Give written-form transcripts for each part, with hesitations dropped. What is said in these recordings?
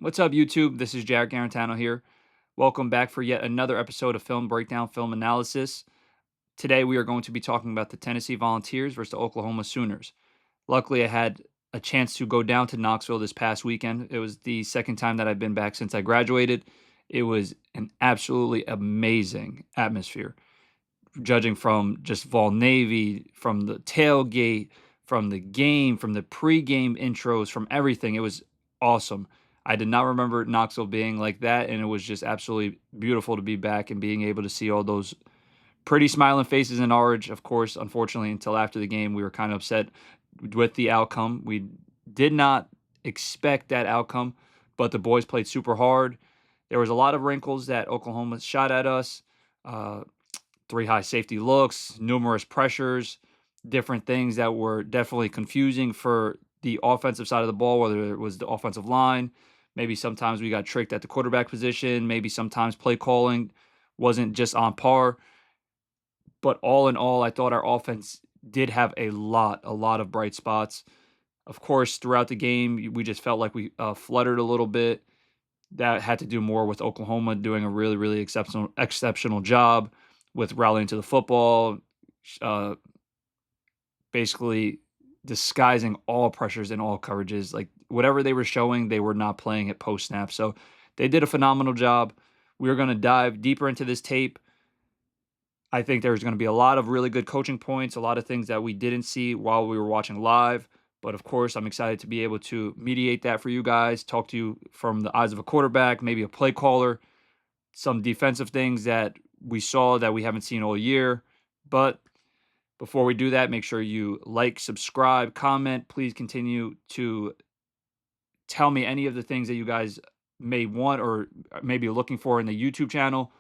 What's up, YouTube? This is Jared Garantano here. Welcome back for yet another episode of Film Breakdown, Film Analysis. Today, we are going to be talking about the Tennessee Volunteers versus the Oklahoma Sooners. Luckily, I had a chance to go down to Knoxville this past weekend. It was the second time that I've been back since I graduated. It was an absolutely amazing atmosphere, judging from just Vol Navy, from the tailgate, from the game, from the pregame intros, from everything. It was awesome. I did not remember Knoxville being like that, and it was just absolutely beautiful to be back and being able to see all those pretty smiling faces in orange. Of course, unfortunately, until after the game, we were kind of upset with the outcome. We did not expect that outcome, but the boys played super hard. There was a lot of wrinkles that Oklahoma shot at us. Uh, Three high safety looks, numerous pressures, different things that were definitely confusing for the offensive side of the ball, whether it was the offensive line. Maybe sometimes we got tricked at the quarterback position. Maybe sometimes play calling wasn't just on par. But all in all, I thought our offense did have a lot of bright spots. Of course, throughout the game, we just felt like we fluttered a little bit. That had to do more with Oklahoma doing a really exceptional job with rallying to the football, uh, basically disguising all pressures and all coverages. Like whatever they were showing, they were not playing it post snap. So they did a phenomenal job. We're going to dive deeper into this tape. I think there's going to be a lot of really good coaching points, a lot of things that we didn't see while we were watching live. But of course, I'm excited to be able to mediate that for you guys, talk to you from the eyes of a quarterback, maybe a play caller, some defensive things that we saw that we haven't seen all year. But before we do that, make sure you like, subscribe, comment. Please continue to tell me any of the things that you guys may want or maybe looking for in the YouTube channel.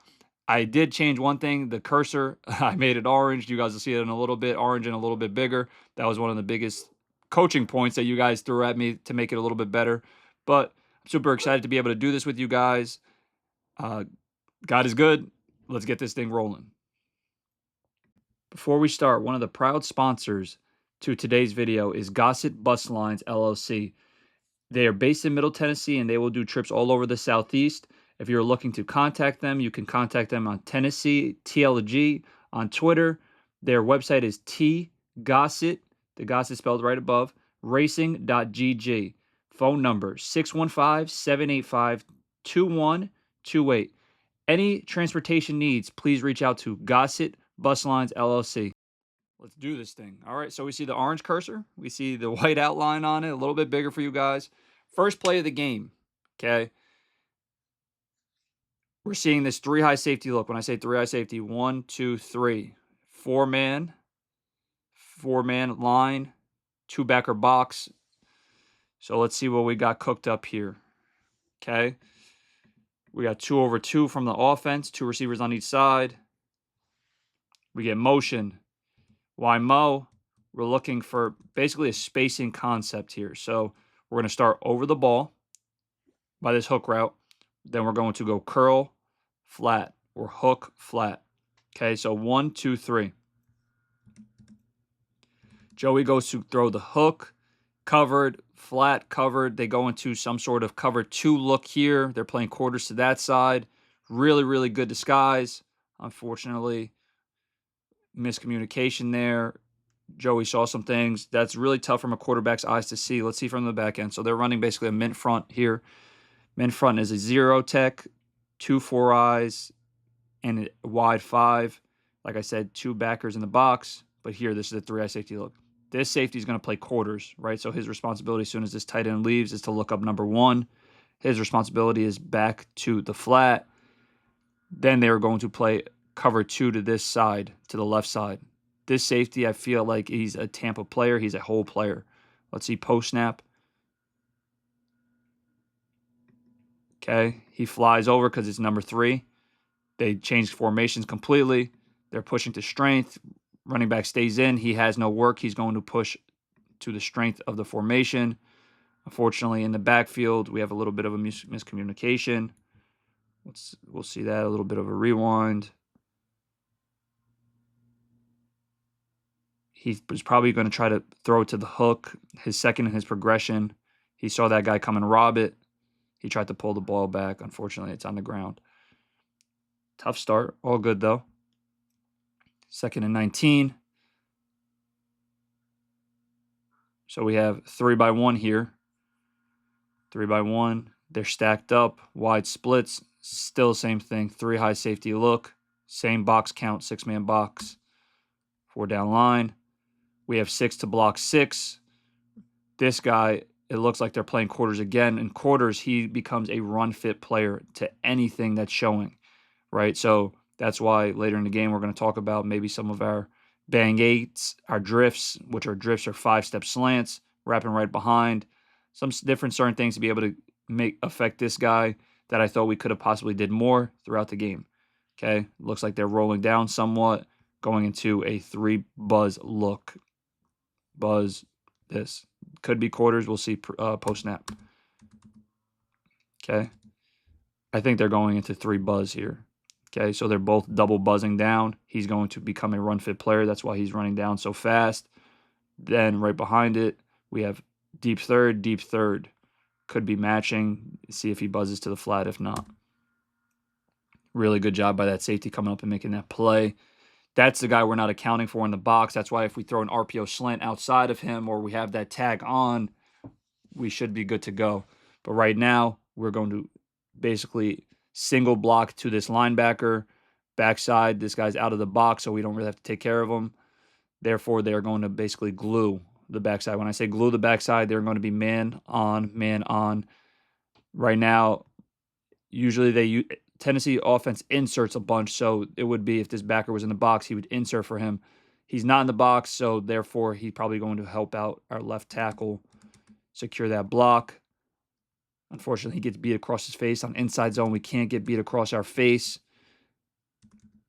I did change one thing, the cursor. I made it orange. You guys will see it in a little bit, orange and a little bit bigger. That was one of the biggest coaching points that you guys threw at me to make it a little bit better. But I'm super excited to be able to do this with you guys. Uh, God is good. Let's get this thing rolling. Before we start, one of the proud sponsors to today's video is Gossett Bus Lines LLC. They are based in Middle Tennessee and they will do trips all over the Southeast. If you're looking to contact them, you can contact them on Tennessee TLG on Twitter. Their website is tgossett, the Gossett spelled right above, racing.gg. Phone number 615-785-2128. Any transportation needs, please reach out to Gossett Bus Lines LLC. Let's do this thing. All right, so we see the orange cursor. We see the white outline on it, a little bit bigger for you guys. First play of the game, okay? We're seeing this three high safety look. When I say three high safety, 1, 2, 3. Four-man line, two-backer box. So let's see what we got cooked up here, okay? We got 2 over 2 from the offense, 2 receivers on each side. We get motion. Why mo? We're looking for basically a spacing concept here. So we're going to start over the ball by this hook route. Then we're going to go curl, flat, or hook, flat. Okay, so 1, 2, 3. Joey goes to throw the hook, covered, flat, covered. They go into some sort of cover 2 look here. They're playing quarters to that side. Really good disguise. Unfortunately, miscommunication there. Joey saw some things. That's really tough from a quarterback's eyes to see. Let's see from the back end. So they're running basically a mint front here. Mint front is a 0 tech, 2 4 eyes, and a wide 5. Like I said, 2 backers in the box. But here, this is a 3 eye safety look. This safety is going to play quarters, right? So his responsibility as soon as this tight end leaves is to look up number 1. His responsibility is back to the flat. Then they are going to play cover 2 to this side, to the left side. This safety, I feel like he's a Tampa player. He's a whole player. Let's see post snap. Okay, he flies over because it's number 3. They changed formations completely. They're pushing to strength. Running back stays in. He has no work. He's going to push to the strength of the formation. Unfortunately, in the backfield, we have a little bit of a miscommunication. We'll see that, a little bit of a rewind. He was probably going to try to throw it to the hook, his second in his progression. He saw that guy come and rob it. He tried to pull the ball back. Unfortunately, it's on the ground. Tough start. All good, though. 2nd and 19. So we have 3-by-1 here. 3-by-1. They're stacked up. Wide splits. Still same thing. 3 high safety look. Same box count. 6-man box. 4 down line. We have 6 to block 6. This guy, it looks like they're playing quarters again. In quarters, he becomes a run-fit player to anything that's showing, right? So that's why later in the game we're going to talk about maybe some of our bang eights, our drifts, which are drifts are 5-step slants, wrapping right behind. Some different certain things to be able to affect this guy that I thought we could have possibly did more throughout the game. Okay, looks like they're rolling down somewhat, going into a 3 buzz look. Buzz this. Could be quarters. We'll see post-snap. Okay. I think they're going into 3 buzz here. Okay, so they're both double buzzing down. He's going to become a run-fit player. That's why he's running down so fast. Then right behind it, we have deep third, deep third. Could be matching. See if he buzzes to the flat. If not. Really good job by that safety coming up and making that play. That's the guy we're not accounting for in the box. That's why if we throw an RPO slant outside of him or we have that tag on, we should be good to go. But right now, we're going to basically single block to this linebacker. Backside, this guy's out of the box, so we don't really have to take care of him. Therefore, they're going to basically glue the backside. When I say glue the backside, they're going to be man on, man on. Right now, usually Tennessee offense inserts a bunch, so it would be if this backer was in the box, he would insert for him. He's not in the box, so therefore he's probably going to help out our left tackle secure that block. Unfortunately, he gets beat across his face on inside zone. We can't get beat across our face.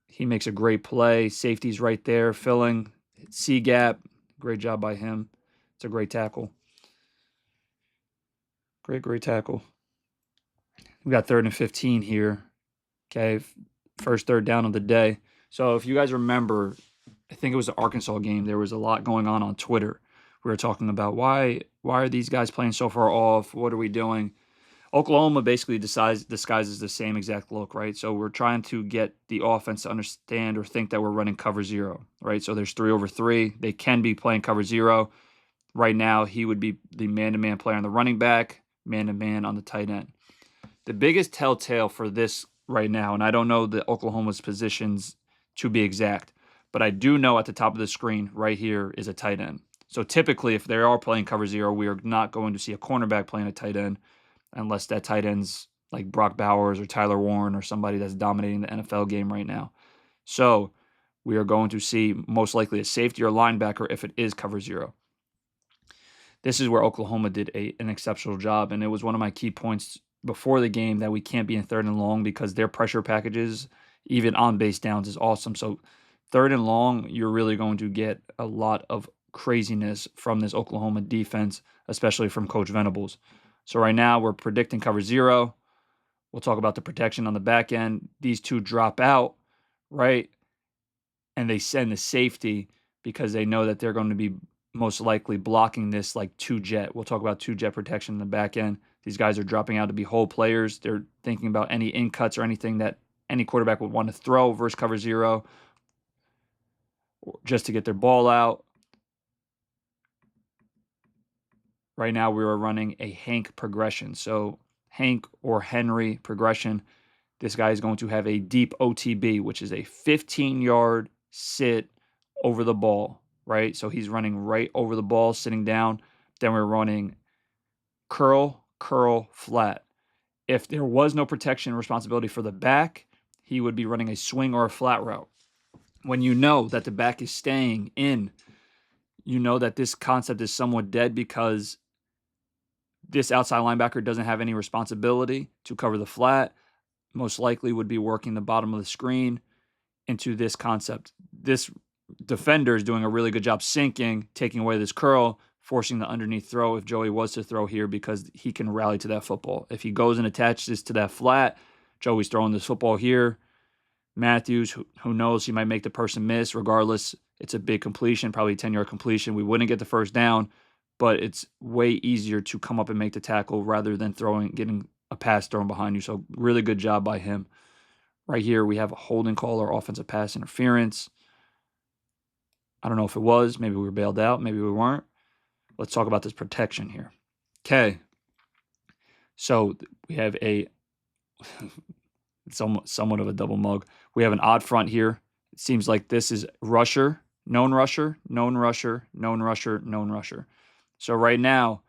He makes a great play. Safety's right there, filling. C gap. Great job by him. It's a great tackle. Great tackle. We got 3rd and 15 here. Okay, first 3rd down of the day. So if you guys remember, I think it was the Arkansas game. There was a lot going on Twitter. We were talking about why are these guys playing so far off? What are we doing? Oklahoma basically disguises the same exact look, right? So we're trying to get the offense to understand or think that we're running cover 0, right? So there's 3 over 3. They can be playing cover 0. Right now, he would be the man-to-man player on the running back, man-to-man on the tight end. The biggest telltale for this right now, and I don't know the Oklahoma's positions to be exact, but I do know at the top of the screen right here is a tight end. So typically, if they are playing cover 0, we are not going to see a cornerback playing a tight end unless that tight end's like Brock Bowers or Tyler Warren or somebody that's dominating the NFL game right now. So we are going to see most likely a safety or linebacker if it is cover 0. This is where Oklahoma did an exceptional job, and it was one of my key points before the game that we can't be in 3rd and long because their pressure packages, even on base downs, is awesome. So 3rd and long, you're really going to get a lot of craziness from this Oklahoma defense, especially from Coach Venables. So right now we're predicting cover 0. We'll talk about the protection on the back end. These two drop out, right? And they send the safety because they know that they're going to be most likely blocking this like 2-jet. We'll talk about 2-jet protection in the back end. These guys are dropping out to be whole players. They're thinking about any in cuts or anything that any quarterback would want to throw versus cover 0 just to get their ball out. Right now we are running a Hank progression. So Hank or Henry progression. This guy is going to have a deep OTB, which is a 15-yard sit over the ball, right? So he's running right over the ball, sitting down. Then we're running curl, curl, flat. If there was no protection responsibility for the back, he would be running a swing or a flat route. When you know that the back is staying in, you know that this concept is somewhat dead because this outside linebacker doesn't have any responsibility to cover the flat. Most likely would be working the bottom of the screen into this concept. This defender is doing a really good job sinking, taking away this curl, forcing the underneath throw if Joey was to throw here because he can rally to that football. If he goes and attaches to that flat, Joey's throwing this football here. Matthews, who knows, he might make the person miss. Regardless, it's a big completion, probably a 10-yard completion. We wouldn't get the first down, but it's way easier to come up and make the tackle rather than getting a pass thrown behind you. So really good job by him. Right here, we have a holding call or offensive pass interference. I don't know if it was. Maybe we were bailed out. Maybe we weren't. Let's talk about this protection here. Okay. So we have a somewhat of a double mug. We have an odd front here. It seems like this is rusher, known rusher, known rusher, known rusher, known rusher. So right now,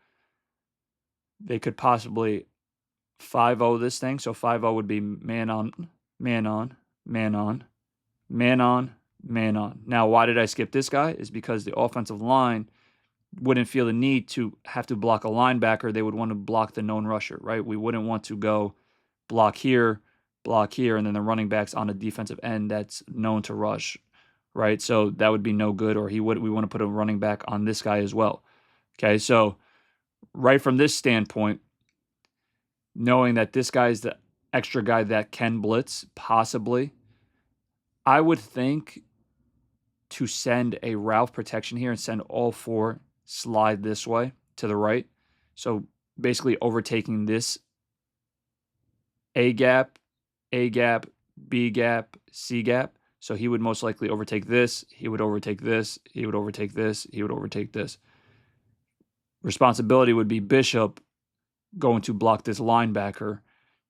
they could possibly 5-0 this thing. So 5-0 would be man on, man on, man on, man on, man on. Now, why did I skip this guy? Is because the offensive line wouldn't feel the need to have to block a linebacker. They would want to block the known rusher, right? We wouldn't want to go block here, and then the running back's on a defensive end that's known to rush, right? So that would be no good, or we want to put a running back on this guy as well. Okay, so right from this standpoint, knowing that this guy is the extra guy that can blitz, possibly, I would think to send a Ralph protection here and send all four slide this way to the right. So basically overtaking this A gap, B gap, C gap. So he would most likely overtake this. He would overtake this. He would overtake this. He would overtake this. Responsibility would be Bishop going to block this linebacker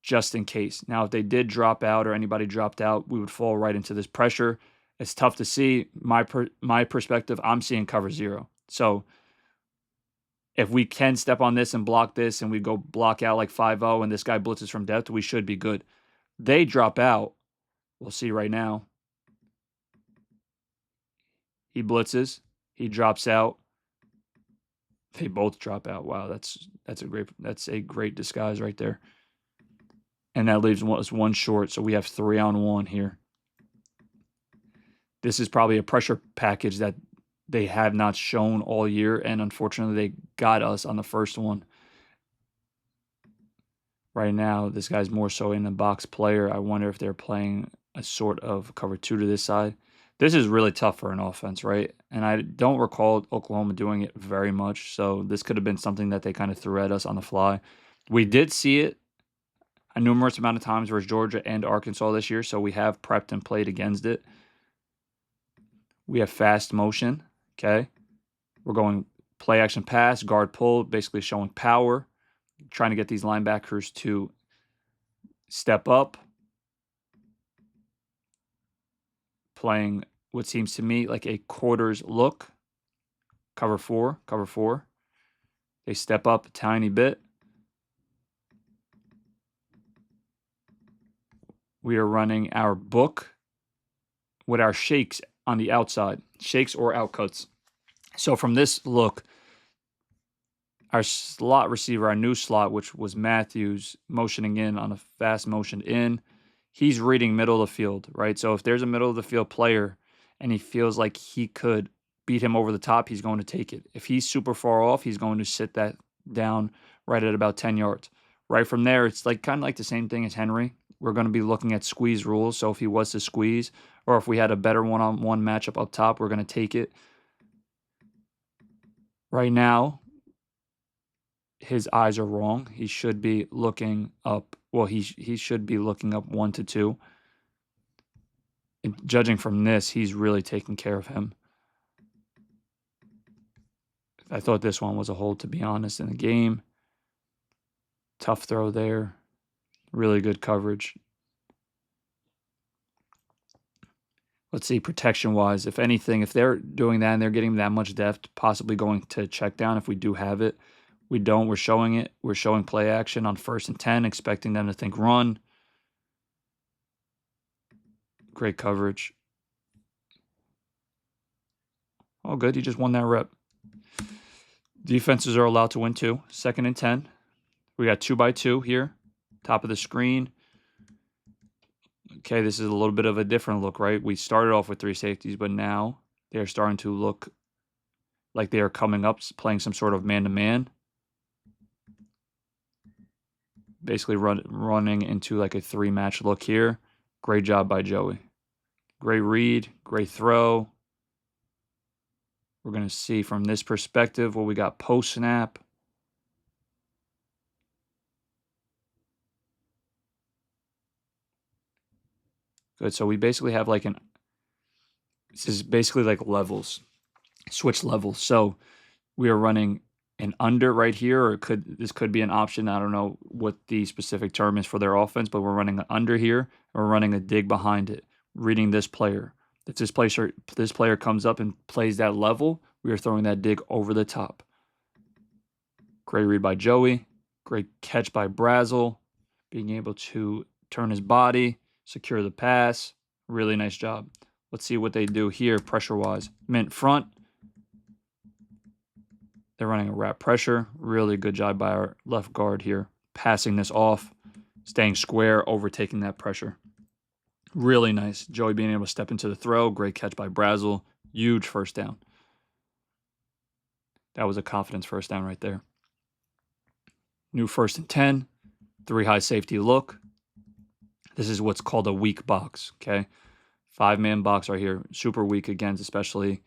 just in case. Now, if they did drop out or anybody dropped out, we would fall right into this pressure. It's tough to see. My perspective, I'm seeing cover 0. So if we can step on this and block this and we go block out like 5-0 and this guy blitzes from depth, we should be good. They drop out. We'll see right now. He blitzes. He drops out. They both drop out. Wow, that's a great disguise right there. And that leaves us one short, so we have 3-on-1 here. This is probably a pressure package that they have not shown all year, and unfortunately they got us on the first one. Right now, this guy's more so in the box player. I wonder if they're playing a sort of cover 2 to this side. This is really tough for an offense, right? And I don't recall Oklahoma doing it very much, so this could have been something that they kind of threw at us on the fly. We did see it a numerous amount of times versus Georgia and Arkansas this year, so we have prepped and played against it. We have fast motion, okay? We're going play action pass, guard pull, basically showing power, trying to get these linebackers to step up, playing what seems to me like a quarters look, cover 4. They step up a tiny bit. We are running our book with our shakes on the outside, shakes or outcuts. So from this look, our slot receiver, our new slot, which was Matthews, motioning in on a fast motion in, he's reading middle of the field, right? So if there's a middle of the field player and he feels like he could beat him over the top, he's going to take it. If he's super far off, he's going to sit that down right at about 10 yards. Right from there, it's like kind of like the same thing as Henry. We're going to be looking at squeeze rules. So if he was to squeeze, or if we had a better one-on-one matchup up top, we're going to take it. Right now, his eyes are wrong. He should be looking up. Well, he should be looking up 1 to 2. And judging from this, he's really taking care of him. I thought this one was a hold, to be honest, in the game. Tough throw there. Really good coverage. Let's see, protection-wise, if anything, if they're doing that and they're getting that much depth, possibly going to check down if we do have it. We don't. We're showing it. We're showing play action on 1st and 10, expecting them to think run. Great coverage. Oh, good. He just won that rep. Defenses are allowed to win 2. 2nd and 10. We got 2x2 here. Top of the screen. Okay, this is a little bit of a different look, right? We started off with 3 safeties, but now they're starting to look like they are coming up, playing some sort of man-to-man. Basically running into like a 3-match look here. Great job by Joey. Great read, great throw. We're going to see from this perspective what we got post-snap. Good. So we basically have like this is basically like levels, switch levels. So we are running an under right here, or this could be an option. I don't know what the specific term is for their offense, but we're running an under here. We're running a dig behind it, reading this player. If this player comes up and plays that level, we are throwing that dig over the top. Great read by Joey. Great catch by Brazel. Being able to turn his body, secure the pass. Really nice job. Let's see what they do here pressure-wise. Mint front. They're running a wrap pressure. Really good job by our left guard here. Passing this off, staying square, overtaking that pressure. Really nice. Joey being able to step into the throw. Great catch by Brazel. Huge first down. That was a confidence first down right there. New 1st and 10. 3 high safety look. This is what's called a weak box, okay? 5-man box right here. Super weak against, especially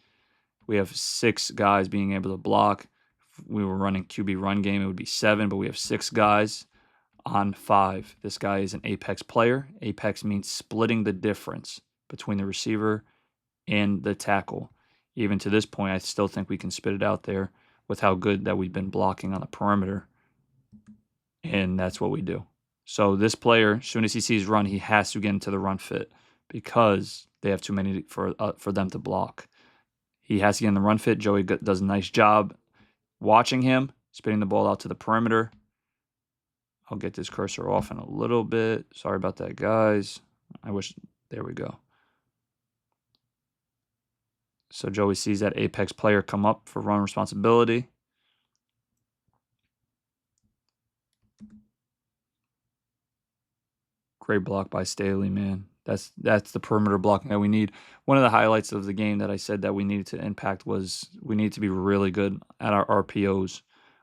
we have 6 guys being able to block. If we were running QB run game, it would be 7, but we have 6 guys on 5. This guy is an apex player. Apex means splitting the difference between the receiver and the tackle. Even to this point, I still think we can spit it out there with how good that we've been blocking on the perimeter. And that's what we do. So this player, as soon as he sees run, he has to get into the run fit because they have too many for them to block. He has to get in the run fit. Joey does a nice job watching him, spitting the ball out to the perimeter. I'll get this cursor off in a little bit. Sorry about that, guys. There we go. So Joey sees that apex player come up for run responsibility. Great block by Staley, man. That's the perimeter blocking that we need. One of the highlights of the game that I said that we needed to impact was we need to be really good at our RPOs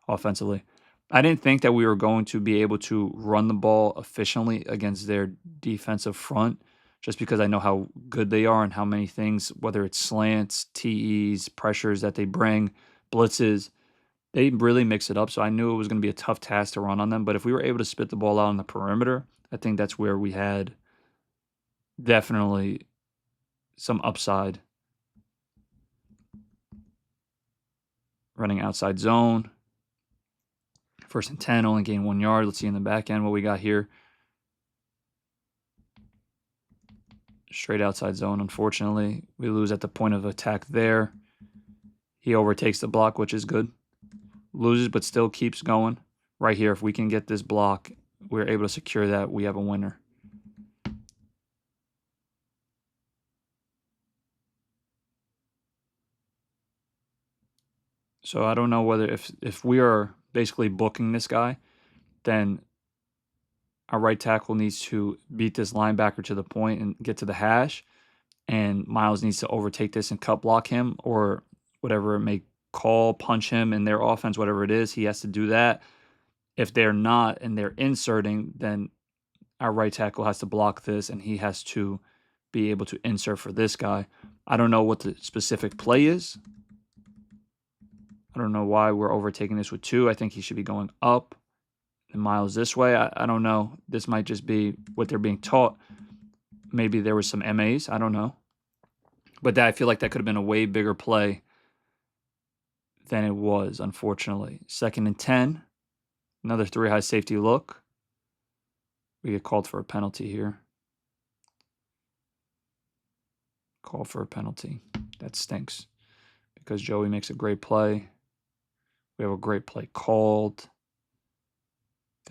offensively. I didn't think that we were going to be able to run the ball efficiently against their defensive front just because I know how good they are and how many things, whether it's slants, TEs, pressures that they bring, blitzes, they really mix it up. So I knew it was going to be a tough task to run on them. But if we were able to spit the ball out on the perimeter, I think that's where we had definitely some upside. Running outside zone. 1st and 10, only gain 1 yard. Let's see in the back end what we got here. Straight outside zone, unfortunately. We lose at the point of attack there. He overtakes the block, which is good. Loses, but still keeps going. Right here, if we can get this block, we're able to secure that. We have a winner. So I don't know whether if we are basically booking this guy, then our right tackle needs to beat this linebacker to the point and get to the hash, and Miles needs to overtake this and cut block him or whatever it may call, punch him in their offense, whatever it is, he has to do that. If they're not and they're inserting, then our right tackle has to block this and he has to be able to insert for this guy. I don't know what the specific play is. I don't know why we're overtaking this with 2. I think he should be going up and Miles this way. I don't know. This might just be what they're being taught. Maybe there was some MAs. I don't know. But I feel like that could have been a way bigger play than it was, unfortunately. 2nd and 10. Another 3 high safety look. We get called for a penalty here. Call for a penalty. That stinks because Joey makes a great play. We have a great play called.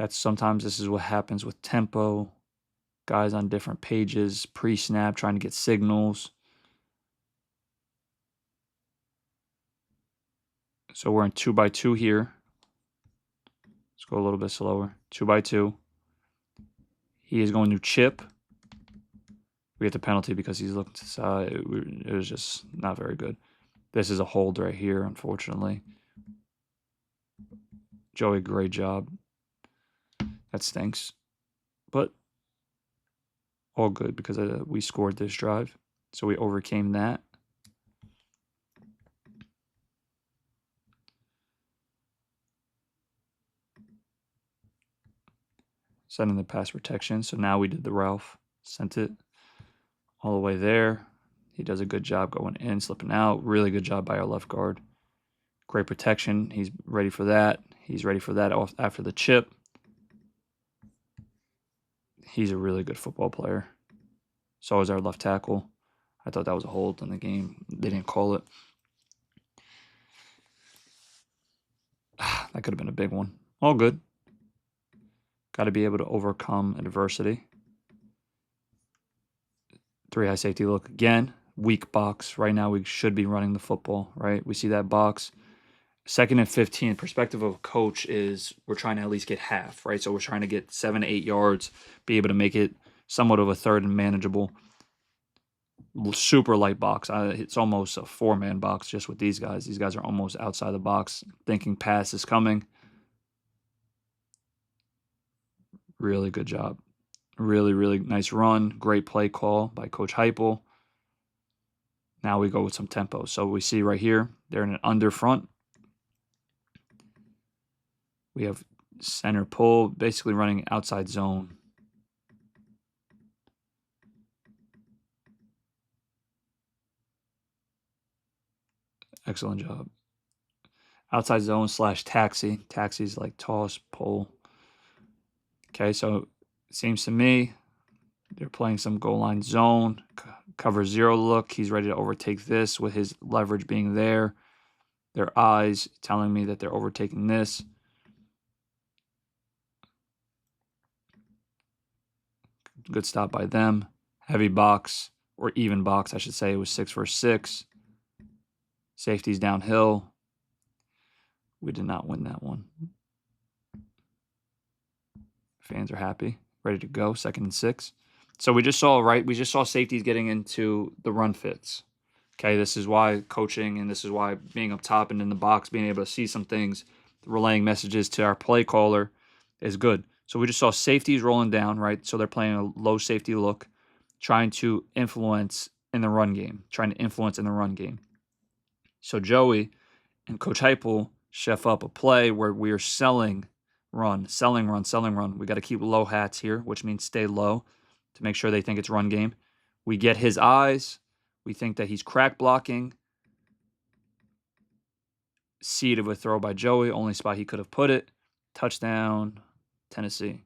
Sometimes this is what happens with tempo. Guys on different pages, pre-snap, trying to get signals. So we're in 2x2 here. Let's go a little bit slower. 2x2. He is going to chip. We get the penalty because he's looking to the side. It was just not very good. This is a hold right here, unfortunately. Joey, great job. That stinks. But all good because we scored this drive. So we overcame that. Sending the pass protection. So now we did the Ralph. Sent it. all the way there. He does a good job going in, slipping out. Really good job by our left guard. Great protection. He's ready for that. He's ready for that after the chip. He's a really good football player. So is our left tackle. I thought that was a hold in the game. They didn't call it. That could have been a big one. All good. Got to be able to overcome adversity. 3 high safety look again. Weak box. Right now we should be running the football, right? We see that box. 2nd and 15. Perspective of a coach is we're trying to at least get half, right? So we're trying to get 7 to 8 yards, be able to make it somewhat of a third and manageable. Super light box. It's almost a 4-man box just with these guys. These guys are almost outside the box, thinking pass is coming. Really good job. Really, really nice run. Great play call by Coach Heupel. Now we go with some tempo. So we see right here, they're in an under front. We have center pull, basically running outside zone. Excellent job. Outside zone / taxi. Taxi's like toss, pull. Okay, so it seems to me they're playing some goal line zone. Cover 0 look. He's ready to overtake this with his leverage being there. Their eyes telling me that they're overtaking this. Good stop by them. Heavy box, or even box, I should say. It was 6 versus 6. Safety's downhill. We did not win that one. Fans are happy. Ready to go. 2nd and 6. So we just saw, right? We just saw safeties getting into the run fits. Okay, this is why coaching and this is why being up top and in the box, being able to see some things, relaying messages to our play caller is good. So we just saw safeties rolling down, right? So they're playing a low safety look, trying to influence in the run game. So Joey and Coach Heupel chef up a play where we are selling run. We got to keep low hats here, which means stay low to make sure they think it's run game. We get his eyes. We think that he's crack blocking. Seed of a throw by Joey, only spot he could have put it. Touchdown, Tennessee.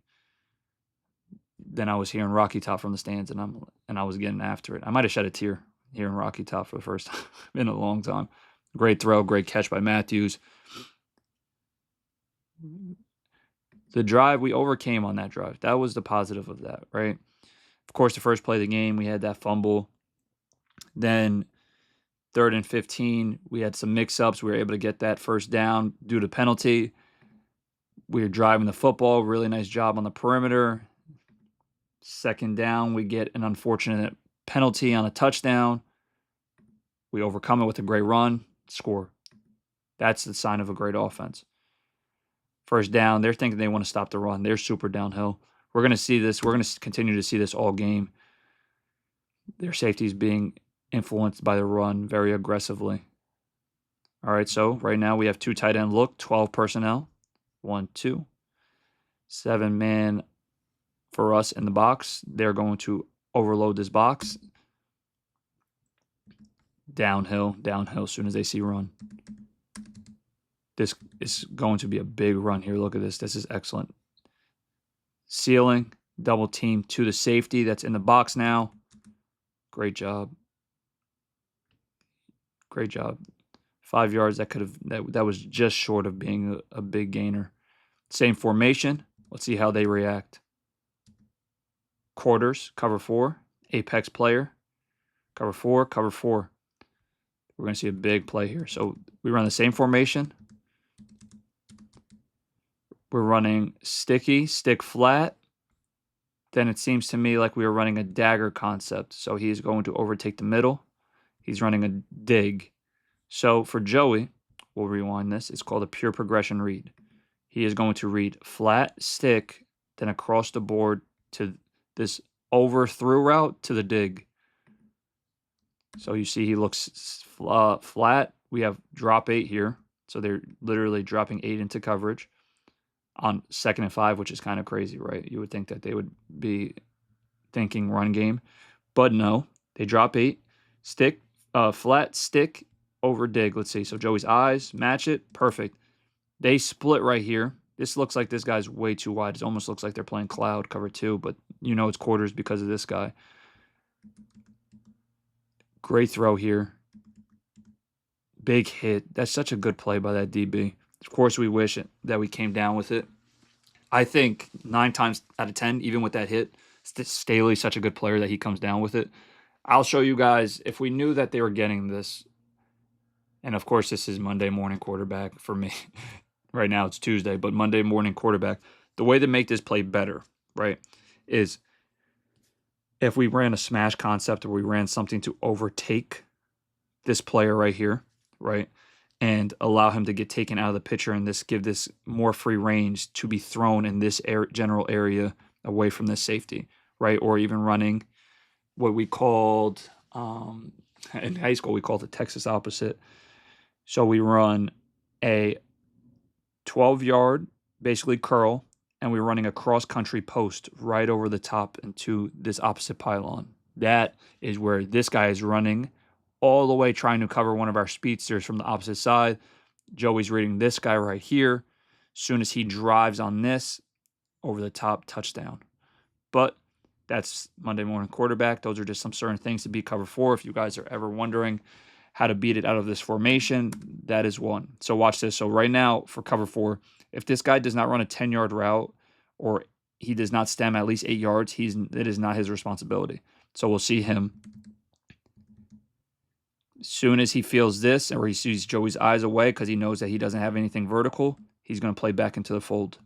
Then I was hearing Rocky Top from the stands, and I was getting after it. I might have shed a tear hearing Rocky Top for the first time in a long time. Great throw, great catch by Matthews. The drive, we overcame on that drive. That was the positive of that, right? Of course, the first play of the game, we had that fumble. Then 3rd and 15, we had some mix-ups. We were able to get that first down due to penalty. We were driving the football. Really nice job on the perimeter. 2nd down, we get an unfortunate penalty on a touchdown. We overcome it with a great run, score. That's the sign of a great offense. 1st down, they're thinking they want to stop the run. They're super downhill. We're going to see this. We're going to continue to see this all game. Their safeties being influenced by the run very aggressively. All right, so right now we have 2 tight end look, 12 personnel. 1, 2. 7-man for us in the box. They're going to overload this box. Downhill as soon as they see run. This is going to be a big run here. Look at this. This is excellent. Sealing, double team to the safety that's in the box now. Great job. 5 yards. That was just short of being a big gainer. Same formation. Let's see how they react. Quarters, cover 4. Apex player. Cover 4. We're going to see a big play here. So we run the same formation. We're running sticky, stick flat. Then it seems to me like we were running a dagger concept. So he's going to overtake the middle. He's running a dig. So for Joey, we'll rewind this. It's called a pure progression read. He is going to read flat, stick, then across the board to this overthrough route to the dig. So you see he looks flat. We have drop 8 here. So they're literally dropping 8 into coverage on 2nd and 5, which is kind of crazy, right? You would think that they would be thinking run game. But no, They drop 8. Stick, flat, stick, over, dig. Let's see. So Joey's eyes, match it. Perfect. They split right here. This looks like this guy's way too wide. It almost looks like they're playing cloud cover 2, but you know it's quarters because of this guy. Great throw here. Big hit. That's such a good play by that DB. Of course, we wish that we came down with it. I think 9 times out of 10, even with that hit, Staley's such a good player that he comes down with it. I'll show you guys, if we knew that they were getting this, and of course this is Monday morning quarterback for me. Right now it's Tuesday, but Monday morning quarterback. The way to make this play better, right, is if we ran a smash concept or we ran something to overtake this player right here, right, and allow him to get taken out of the picture and give this more free range to be thrown in this general area away from this safety, right, or even running what we called in high school, we called the Texas opposite. So we run a 12-yard, basically curl, and we're running a cross-country post right over the top into this opposite pylon. That is where this guy is running all the way trying to cover one of our speedsters from the opposite side. Joey's reading this guy right here. Soon as he drives on this, over the top, touchdown. But that's Monday morning quarterback. Those are just some certain things to beat cover 4. If you guys are ever wondering how to beat it out of this formation, that is one. So watch this. So right now for cover 4, if this guy does not run a 10-yard route or he does not stem at least 8 yards, it is not his responsibility. So we'll see him. As soon as he feels this or he sees Joey's eyes away because he knows that he doesn't have anything vertical, he's going to play back into the fold.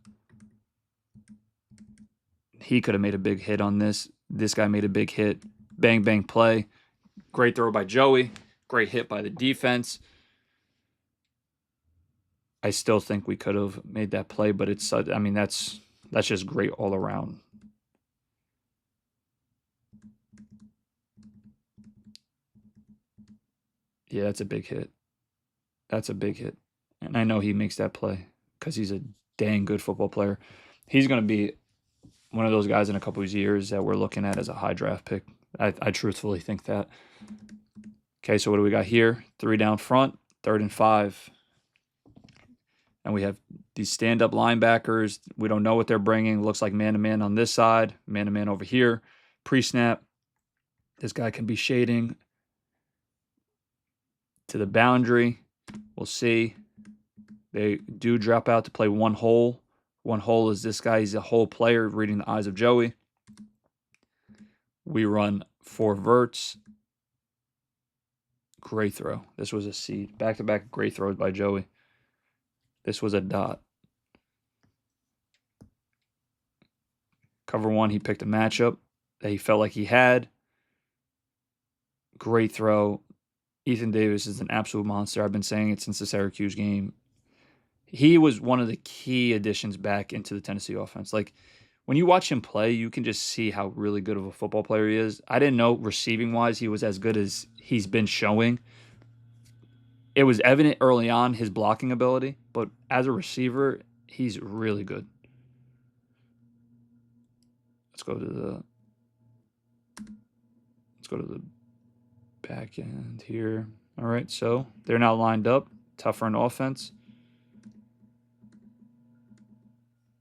He could have made a big hit on this. This guy made a big hit. Bang, bang play. Great throw by Joey. Great hit by the defense. I still think we could have made that play, but that's just great all around. Yeah, that's a big hit. That's a big hit. And I know he makes that play because he's a dang good football player. He's going to be one of those guys in a couple of years that we're looking at as a high draft pick. I truthfully think that. Okay, so what do we got here? 3 down front, 3rd and 5. And we have these stand-up linebackers. We don't know what they're bringing. Looks like man-to-man on this side, man-to-man over here. Pre-snap. This guy can be shading to the boundary. We'll see. They do drop out to play one hole. One hole is this guy. He's a hole player reading the eyes of Joey. We run 4 verts. Great throw. This was a seed. Back-to-back great throws by Joey. This was a dot. Cover 1, he picked a matchup that he felt like he had. Great throw. Ethan Davis is an absolute monster. I've been saying it since the Syracuse game. He was one of the key additions back into the Tennessee offense. Like, when you watch him play, you can just see how really good of a football player he is. I didn't know receiving-wise he was as good as he's been showing. It was evident early on his blocking ability, but as a receiver, he's really good. Let's go to the back end here. All right, so they're now lined up. Tougher in offense.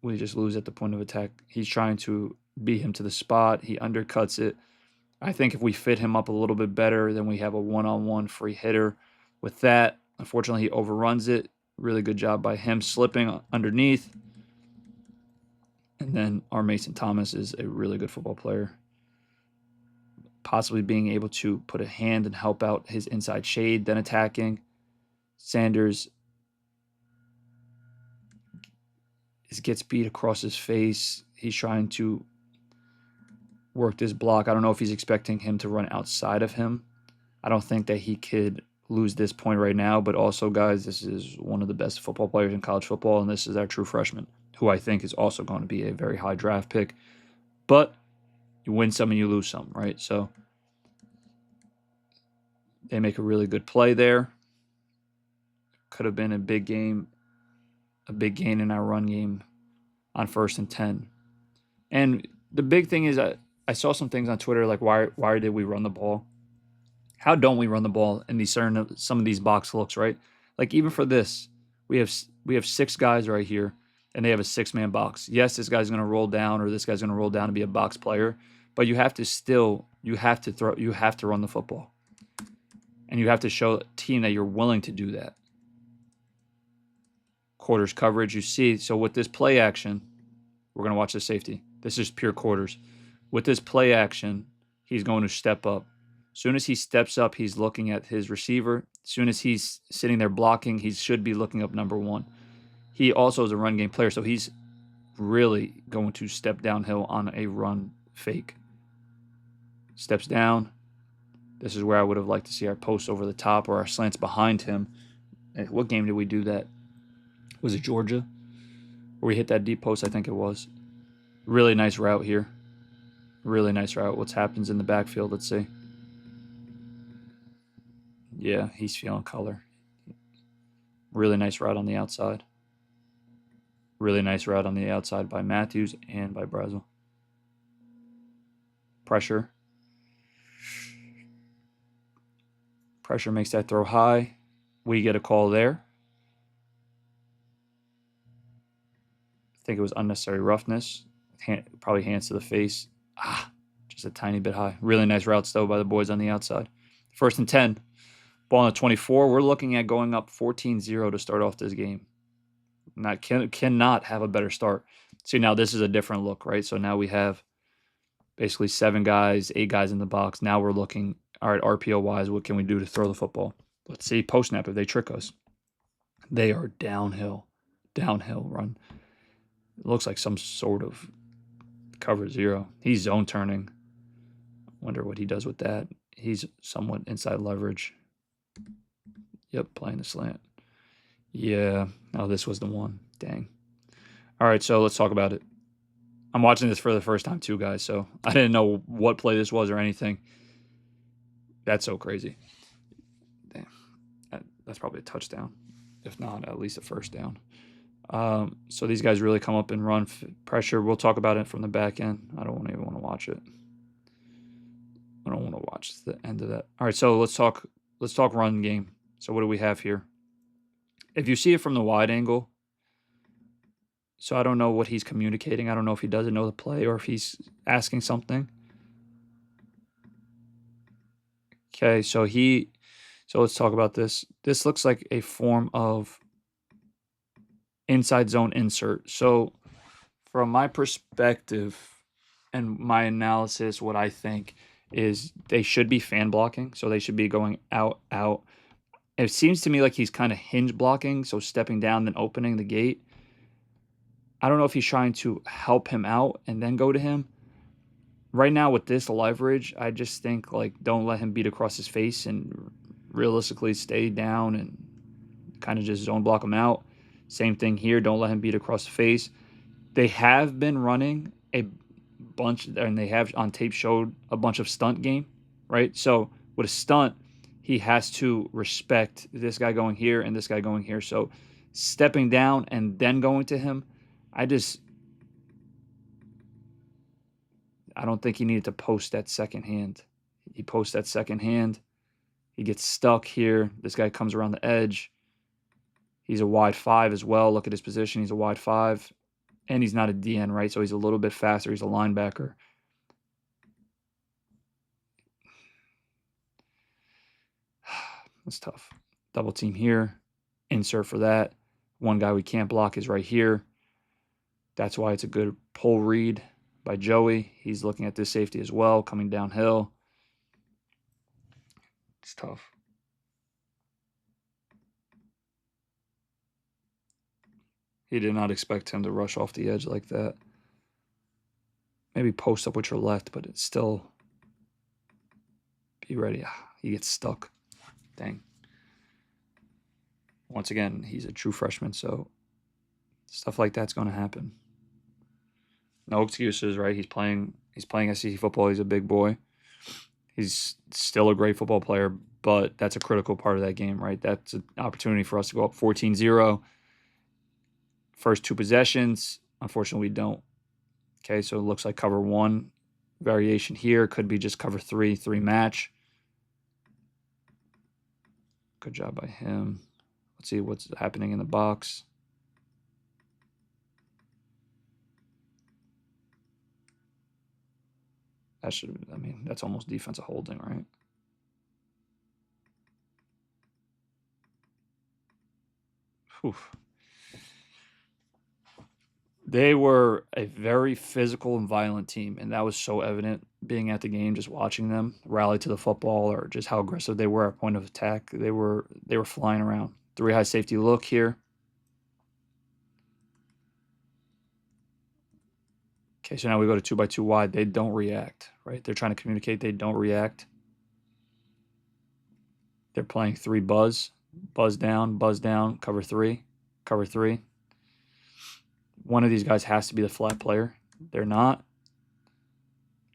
We just lose at the point of attack. He's trying to beat him to the spot. He undercuts it. I think if we fit him up a little bit better, then we have a one-on-one free hitter with that. Unfortunately, he overruns it. Really good job by him slipping underneath. And then our Mason Thomas is a really good football player. Possibly being able to put a hand and help out his inside shade, then attacking. Sanders gets beat across his face. He's trying to work this block. I don't know if he's expecting him to run outside of him. I don't think that he could lose this point right now, but also, guys, this is one of the best football players in college football, and this is our true freshman, who I think is also going to be a very high draft pick. But you win some and you lose some, right? So they make a really good play there. Could have been a big game, a big gain in our run game on 1st and 10. And the big thing is I saw some things on Twitter like, why did we run the ball? How don't we run the ball in these some of these box looks, right? Like even for this, we have 6 guys right here, and they have a 6-man box. Yes, this guy's going to roll down, or this guy's going to roll down to be a box player, but you have to run the football, and you have to show a team that you're willing to do that. Quarters coverage, you see. So with this play action, we're going to watch the safety. This is pure quarters. With this play action, he's going to step up. As soon as he steps up, he's looking at his receiver. As soon as he's sitting there blocking, he should be looking up number 1. He also is a run game player, so he's really going to step downhill on a run fake. Steps down. This is where I would have liked to see our posts over the top or our slants behind him. What game did we do that? Was it Georgia? Where we hit that deep post, I think it was. Really nice route here. Really nice route. What happens in the backfield? Let's see. Yeah, he's feeling color. Really nice route on the outside. Really nice route on the outside by Matthews and by Brazel. Pressure. Pressure makes that throw high. We get a call there. I think it was unnecessary roughness. Probably hands to the face. Just a tiny bit high. Really nice routes, though, by the boys on the outside. 1st and 10. Ball on the 24. We're looking at going up 14-0 to start off this game. Cannot have a better start. See, now this is a different look, right? So now we have basically 7 guys, 8 guys in the box. Now we're looking, all right, RPO-wise, what can we do to throw the football? Let's see, post-snap, if they trick us. They are downhill run. It looks like some sort of cover 0. He's zone turning. Wonder what he does with that. He's somewhat inside leverage. Yep, playing the slant. Yeah. Oh, this was the one. Dang. All right, so let's talk about it. I'm watching this for the first time too, guys, so I didn't know what play this was or anything. That's so crazy. Damn. That's probably a touchdown. If not, at least a first down. So these guys really come up and run pressure. We'll talk about it from the back end. I don't even want to watch it. I don't want to watch the end of that. All right, so let's talk run game. So what do we have here? If you see it from the wide angle, so I don't know what he's communicating. I don't know if he doesn't know the play or if he's asking something. Okay, so let's talk about this. This looks like a form of inside zone insert. So from my perspective and my analysis, what I think is they should be fan blocking. So they should be going out. It seems to me like he's kind of hinge blocking, so stepping down, then opening the gate. I don't know if he's trying to help him out and then go to him. Right now with this leverage, I just think, like, don't let him beat across his face and realistically stay down and kind of just zone block him out. Same thing here. Don't let him beat across the face. They have been running a bunch, and they have on tape showed a bunch of stunt game, right? So with a stunt, he has to respect this guy going here and this guy going here. So stepping down and then going to him, I don't think he needed to post that second hand. He posts that second hand. He gets stuck here. This guy comes around the edge. He's a wide 5 as well. Look at his position. He's a wide 5. And he's not a DN, right? So he's a little bit faster. He's a linebacker. That's tough. Double team here. Insert for that. One guy we can't block is right here. That's why it's a good pull read by Joey. He's looking at this safety as well, coming downhill. It's tough. He did not expect him to rush off the edge like that. Maybe post up with your left, but it's still... Be ready. He gets stuck. Dang. Once again, he's a true freshman, so stuff like that's going to happen. No excuses, right? He's playing SEC football. He's a big boy. He's still a great football player, but that's a critical part of that game, right? That's an opportunity for us to go up 14-0. First 2 possessions, unfortunately, we don't. Okay, so it looks like cover 1 variation here. Could be just cover 3 match. Good job by him. Let's see what's happening in the box. That should, I mean, that's almost defensive holding, right? Whew. They were a very physical and violent team, and that was so evident being at the game, just watching them rally to the football, or just how aggressive they were at point of attack. They were flying around. 3 high safety look here. Okay, so now we go to 2 by 2 wide. They don't react, right? They're trying to communicate. They don't react. They're playing 3 buzz down, cover 3, cover 3. One of these guys has to be the flat player. They're not.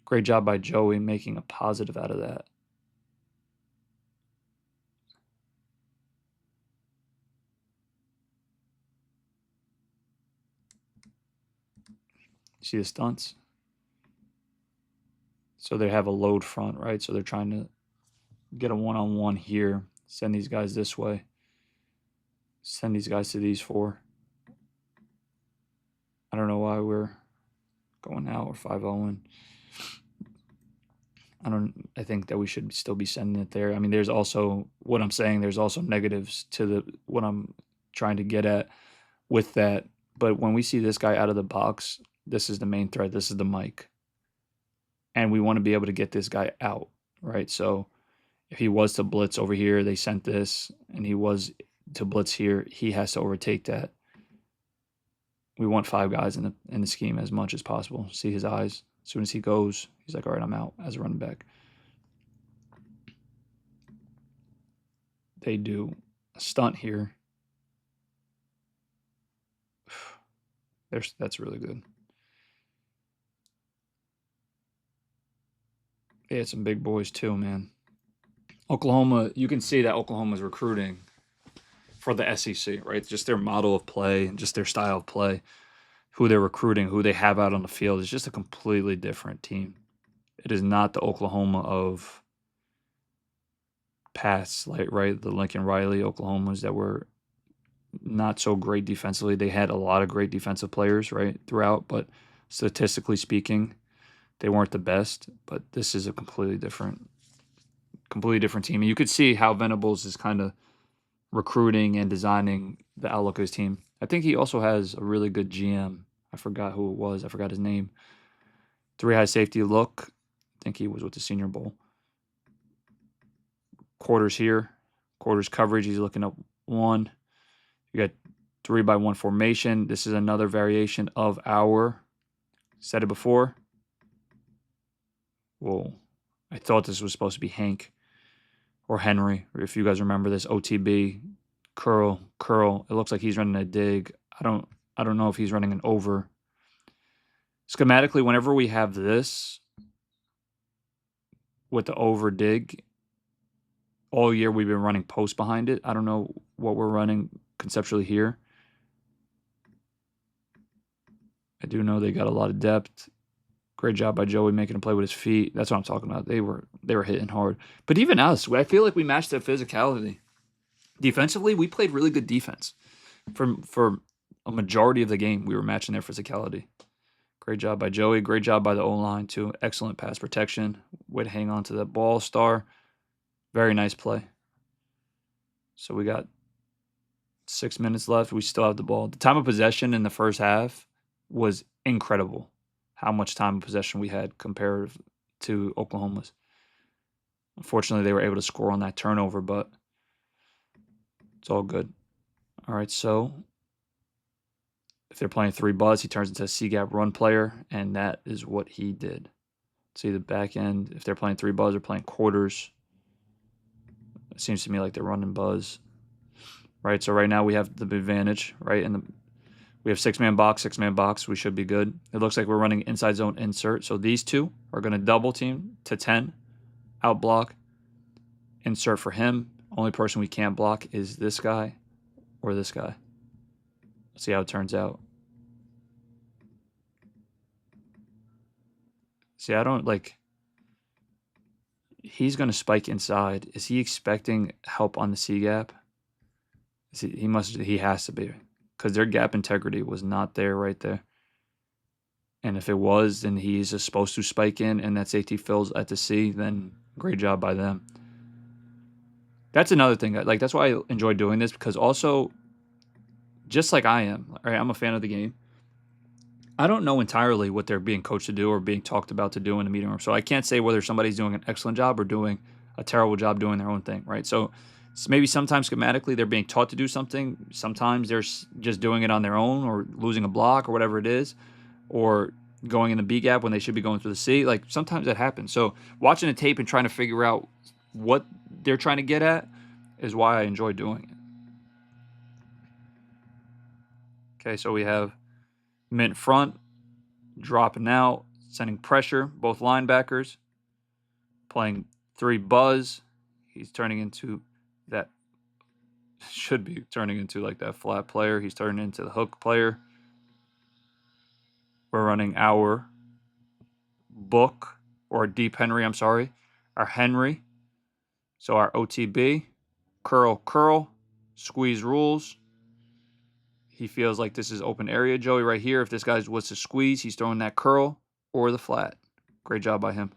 Great job by Joey making a positive out of that. See the stunts? So they have a load front, right? So they're trying to get a one-on-one here. Send these guys this way. Send these guys to these 4. I don't know why we're going out or 5-0. I think that we should still be sending it there. I mean, there's also what I'm saying. There's also negatives to what I'm trying to get at with that. But when we see this guy out of the box, this is the main threat. This is the mic. And we want to be able to get this guy out, right? So if he was to blitz over here, they sent this, and he was to blitz here, he has to overtake that. We want 5 guys in the scheme as much as possible. See his eyes. As soon as he goes, he's like, all right, I'm out as a running back. They do a stunt here. That's really good. They had some big boys too, man. Oklahoma, you can see that Oklahoma's recruiting for the SEC, right? Just their model of play, just their style of play, who they're recruiting, who they have out on the field is just a completely different team. It is not the Oklahoma of past, like, right, the Lincoln Riley Oklahomas that were not so great defensively. They had a lot of great defensive players, right, throughout, but statistically speaking, they weren't the best. But this is a completely different team. And you could see how Venables is kind of recruiting and designing the outlook of his team. I think he also has a really good GM. I forgot who it was. I forgot his name. 3 high safety look. I think he was with the Senior Bowl. Quarters here. Quarters coverage. He's looking up 1. You got 3 by 1 formation. This is another variation of our, said it before. Whoa. I thought this was supposed to be Hank or Henry, or if you guys remember this, OTB, curl. It looks like he's running a dig. I don't know if he's running an over. Schematically, whenever we have this with the over dig, all year we've been running post behind it. I don't know what we're running conceptually here. I do know they got a lot of depth. Great job by Joey making a play with his feet. That's what I'm talking about. They were hitting hard. But even us, I feel like we matched their physicality. Defensively, we played really good defense. For a majority of the game, we were matching their physicality. Great job by Joey. Great job by the O-line, too. Excellent pass protection. Way to hang on to that ball, Star. Very nice play. So we got 6 minutes left. We still have the ball. The time of possession in the first half was incredible. How much time of possession we had compared to Oklahoma's. Unfortunately, they were able to score on that turnover, but it's all good. All right, so if they're playing 3 buzz, he turns into a C-gap run player, and that is what he did. See the back end. If they're playing 3 buzz or playing quarters, it seems to me like they're running buzz. Right, so right now we have the advantage, right? And we have 6-man box. We should be good. It looks like we're running inside zone insert. So these 2 are going to double team to 10, out block, insert for him. Only person we can't block is this guy or this guy. Let's see how it turns out. See, I don't like. He's going to spike inside. Is he expecting help on the C gap? He has to be, because their gap integrity was not there right there. And if it was, then he's just supposed to spike in, and that safety fills at the C. Then great job by them. That's another thing. Like, that's why I enjoy doing this, because also, just like I am, right, I'm a fan of the game. I don't know entirely what they're being coached to do or being talked about to do in the meeting room. So I can't say whether somebody's doing an excellent job or doing a terrible job doing their own thing, right? So maybe sometimes schematically they're being taught to do something. Sometimes they're just doing it on their own or losing a block or whatever it is, or going in the B gap when they should be going through the C. Like, sometimes that happens. So watching the tape and trying to figure out what they're trying to get at is why I enjoy doing it. Okay, so we have Mint front, dropping out, sending pressure, both linebackers, playing 3 buzz. He's turning into that, should be turning into like that flat player. He's turning into the hook player. We're running our book, or deep Henry, I'm sorry, our Henry. So our OTB, curl, squeeze rules. He feels like this is open area, Joey, right here. If this guy was to squeeze, he's throwing that curl or the flat. Great job by him.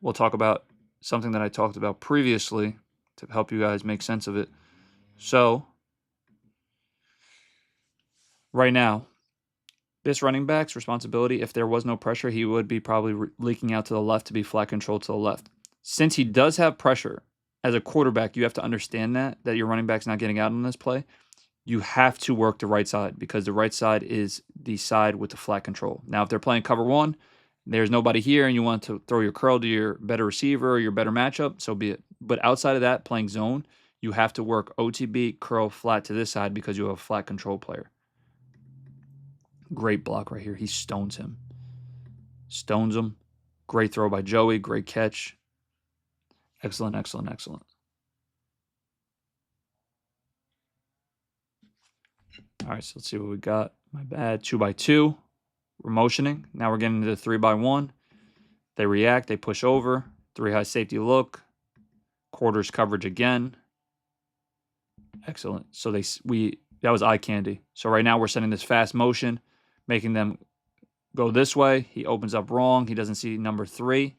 We'll talk about something that I talked about previously to help you guys make sense of it. So, right now, this running back's responsibility, if there was no pressure, he would be probably leaking out to the left to be flat control to the left. Since he does have pressure, as a quarterback, you have to understand that your running back's not getting out on this play. You have to work the right side, because the right side is the side with the flat control. Now, if they're playing cover one, there's nobody here, and you want to throw your curl to your better receiver or your better matchup, so be it. But outside of that, playing zone, you have to work OTB, curl, flat to this side, because you have a flat control player. Great block right here. He stones him. Stones him. Great throw by Joey. Great catch. Excellent. All right, so let's see what we got. My bad. 2x2. We're motioning. Now we're getting into 3x1. They react. They push over. 3 high safety look. Quarters coverage again. Excellent. So that was eye candy. So right now we're sending this fast motion, making them go this way. He opens up wrong. He doesn't see number 3.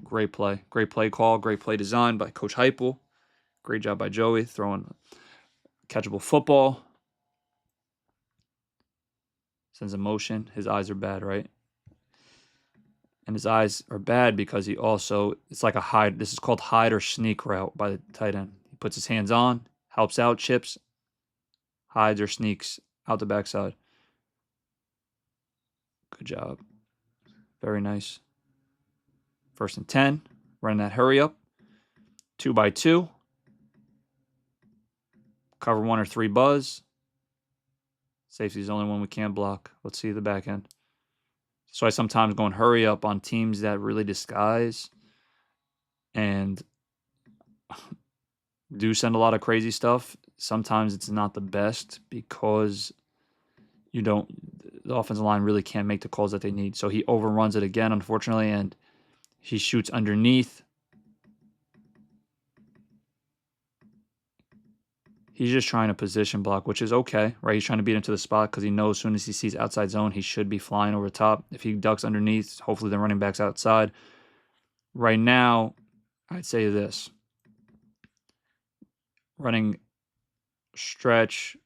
Great play. Great play call. Great play design by Coach Heupel. Great job by Joey throwing catchable football. Sends a motion. His eyes are bad, right? And his eyes are bad because he also, it's like a hide. This is called hide or sneak route by the tight end. He puts his hands on, helps out, chips, hides or sneaks out the backside. Good job. Very nice. 1st and 10. Running that hurry up. 2x2. Cover 1 or 3 buzz. Safety's the only one we can't block. Let's see the back end. So I sometimes go and hurry up on teams that really disguise and do send a lot of crazy stuff. Sometimes it's not the best because the offensive line really can't make the calls that they need. So he overruns it again, unfortunately, and he shoots underneath. He's just trying to position block, which is okay, right? He's trying to beat him to the spot because he knows as soon as he sees outside zone, he should be flying over the top. If he ducks underneath, hopefully the running back's outside. Right now, I'd say this. Running stretch.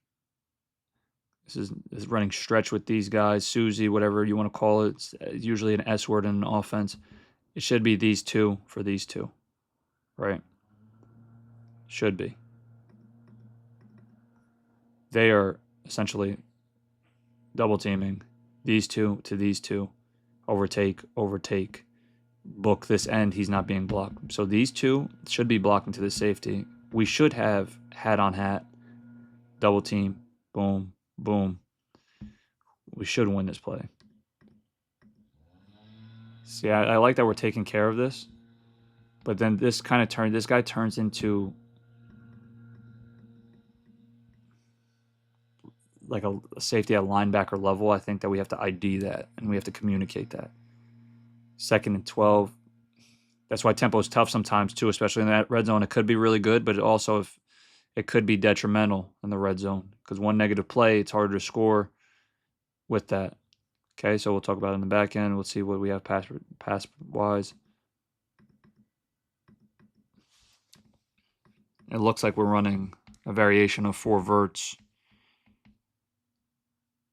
This is running stretch with these guys. Susie, whatever you want to call it. It's usually an S word in an offense. It should be these two for these two, right? Should be. They are essentially double teaming these two to these two. Overtake. Book this end. He's not being blocked. So these two should be blocking to the safety. We should have hat on hat. Double team. Boom. Boom. We should win this play. See, I like that we're taking care of this. But then this guy turns into like a safety at linebacker level. I think that we have to ID that and we have to communicate that. 2nd and 12. That's why tempo is tough sometimes too, especially in that red zone. It could be really good, but it could be detrimental in the red zone because one negative play, it's harder to score with that. Okay, so we'll talk about it in the back end. We'll see what we have pass wise. It looks like we're running a variation of 4 verts.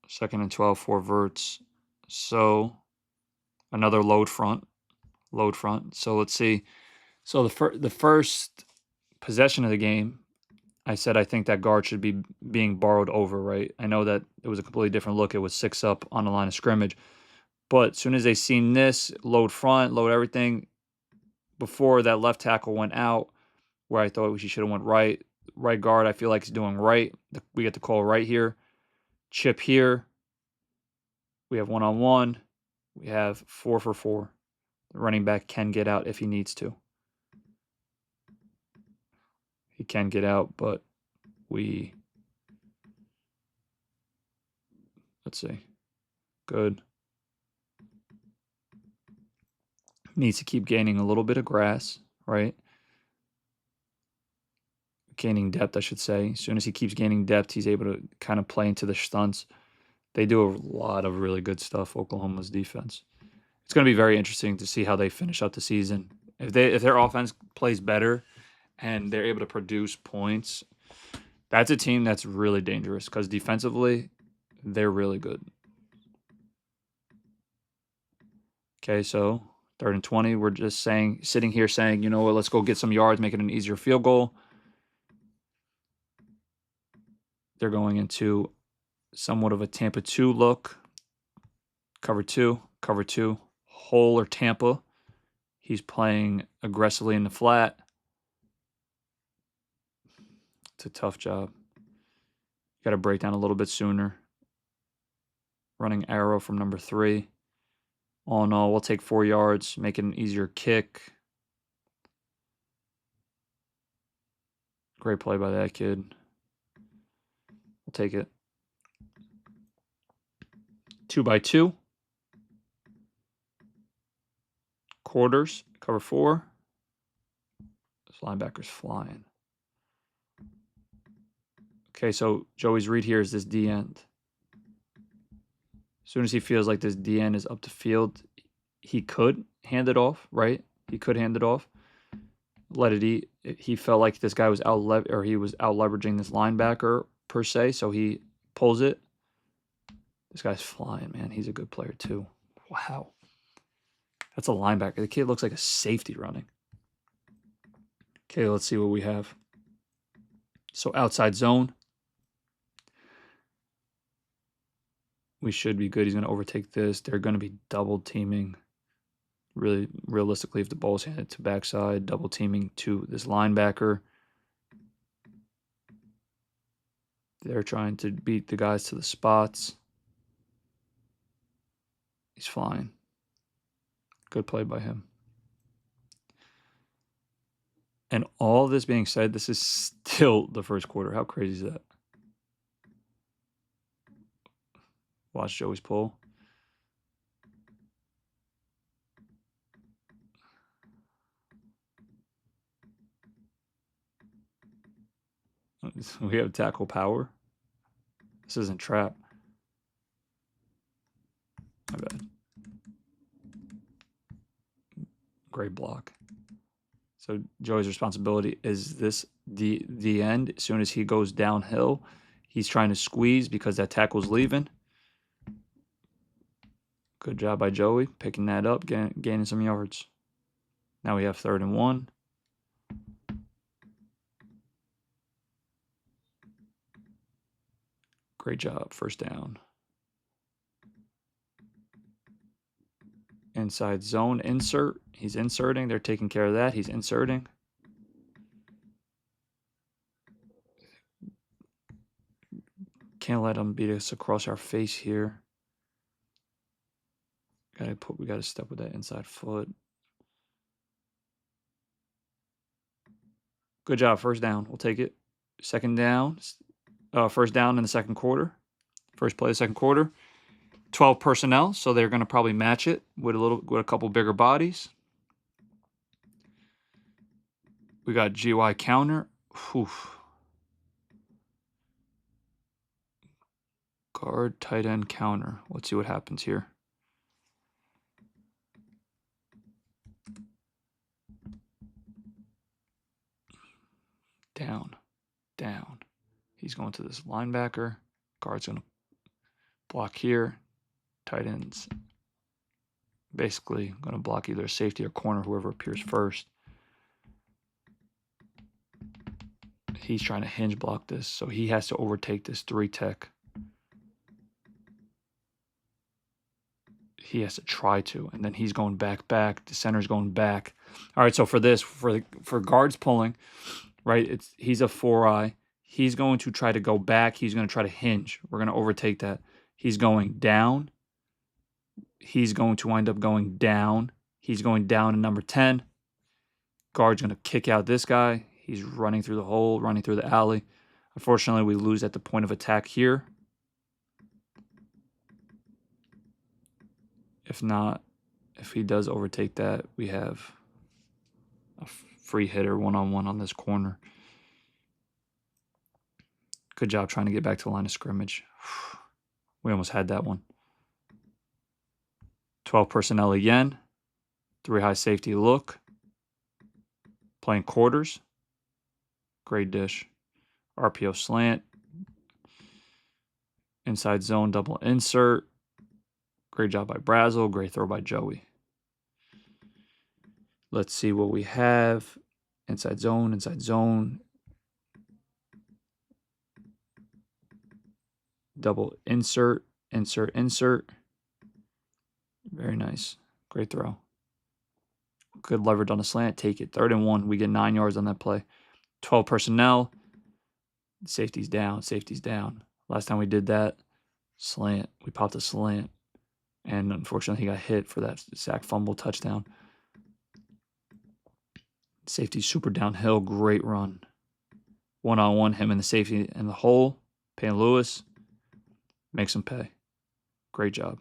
2nd and 12, 4 verts. So another load front. So let's see. So the first possession of the game, I said I think that guard should be being borrowed over, right? I know that it was a completely different look. It was 6 up on the line of scrimmage. But as soon as they seen this, load front, load everything, before that left tackle went out, where I thought she should have went right. Right guard, I feel like is doing right. We get the call right here. Chip here. We have 1-on-1. We have 4 for 4. The running back can get out if he needs to. He can get out, but let's see. Good. Needs to keep gaining a little bit of grass, right? Gaining depth, I should say. As soon as he keeps gaining depth, he's able to kind of play into the stunts. They do a lot of really good stuff, Oklahoma's defense. It's going to be very interesting to see how they finish out the season. If their offense plays better and they're able to produce points, that's a team that's really dangerous because defensively, they're really good. Okay, so 3rd and 20, we're just sitting here saying, you know what, let's go get some yards, make it an easier field goal. They're going into somewhat of a Tampa 2 look. Cover 2, hole or Tampa. He's playing aggressively in the flat. It's a tough job. Got to break down a little bit sooner. Running arrow from number 3. All in all, we'll take 4 yards, make it an easier kick. Great play by that kid. We'll take it. 2x2. Quarters, cover 4. This linebacker's flying. Okay, so Joey's read here is this D end. As soon as he feels like this D end is up the field, he could hand it off, right? He could hand it off. Let it eat. He felt like this guy was he was out leveraging this linebacker per se, so he pulls it. This guy's flying, man. He's a good player too. Wow. That's a linebacker. The kid looks like a safety running. Okay, let's see what we have. So outside zone. We should be good. He's going to overtake this. They're going to be double teaming. Really, realistically, if the ball's handed to backside, double teaming to this linebacker. They're trying to beat the guys to the spots. He's flying. Good play by him. And all this being said, this is still the first quarter. How crazy is that? Watch Joey's pull. We have tackle power. This isn't trap. My bad. Great block. So Joey's responsibility is this the end. As soon as he goes downhill, he's trying to squeeze because that tackle's leaving. Good job by Joey picking that up, gaining some yards. Now we have 3rd and 1. Great job. 1st down. Inside zone insert. He's inserting. They're taking care of that. He's inserting. Can't let him beat us across our face here. We gotta step with that inside foot. Good job. 1st down. We'll take it. 2nd down. 1st down in the 2nd quarter. First play of the 2nd quarter. 12 personnel, so they're going to probably match it with a couple bigger bodies. We got GY counter. Whew. Guard, tight end, counter. Let's see what happens here. Down, down. He's going to this linebacker. Guard's going to block here. Tight ends basically going to block either safety or corner, whoever appears first. He's trying to hinge block this, so he has to overtake this 3 tech. He has to try to, and then he's going back. The center's going back. All right, so for this, for guards pulling, right, he's a 4-eye. He's going to try to go back. He's going to try to hinge. We're going to overtake that. He's going down. He's going to wind up going down. He's going down to number 10. Guard's going to kick out this guy. He's running through the hole, running through the alley. Unfortunately, we lose at the point of attack here. If not, if he does overtake that, we have a free hitter one-on-one on this corner. Good job trying to get back to the line of scrimmage. We almost had that one. 12 personnel again. 3 high safety look. Playing quarters. Great dish. RPO slant. Inside zone double insert. Great job by Brazel. Great throw by Joey. Let's see what we have. Inside zone, inside zone. Double insert, insert, insert. Very nice. Great throw. Good leverage on the slant. Take it. 3rd and 1. We get 9 yards on that play. 12 personnel. Safety's down. Safety's down. Last time we did that, slant. We popped a slant. And unfortunately, he got hit for that sack fumble touchdown. Safety super downhill. Great run. One-on-one, him and the safety in the hole. Payne Lewis makes him pay. Great job.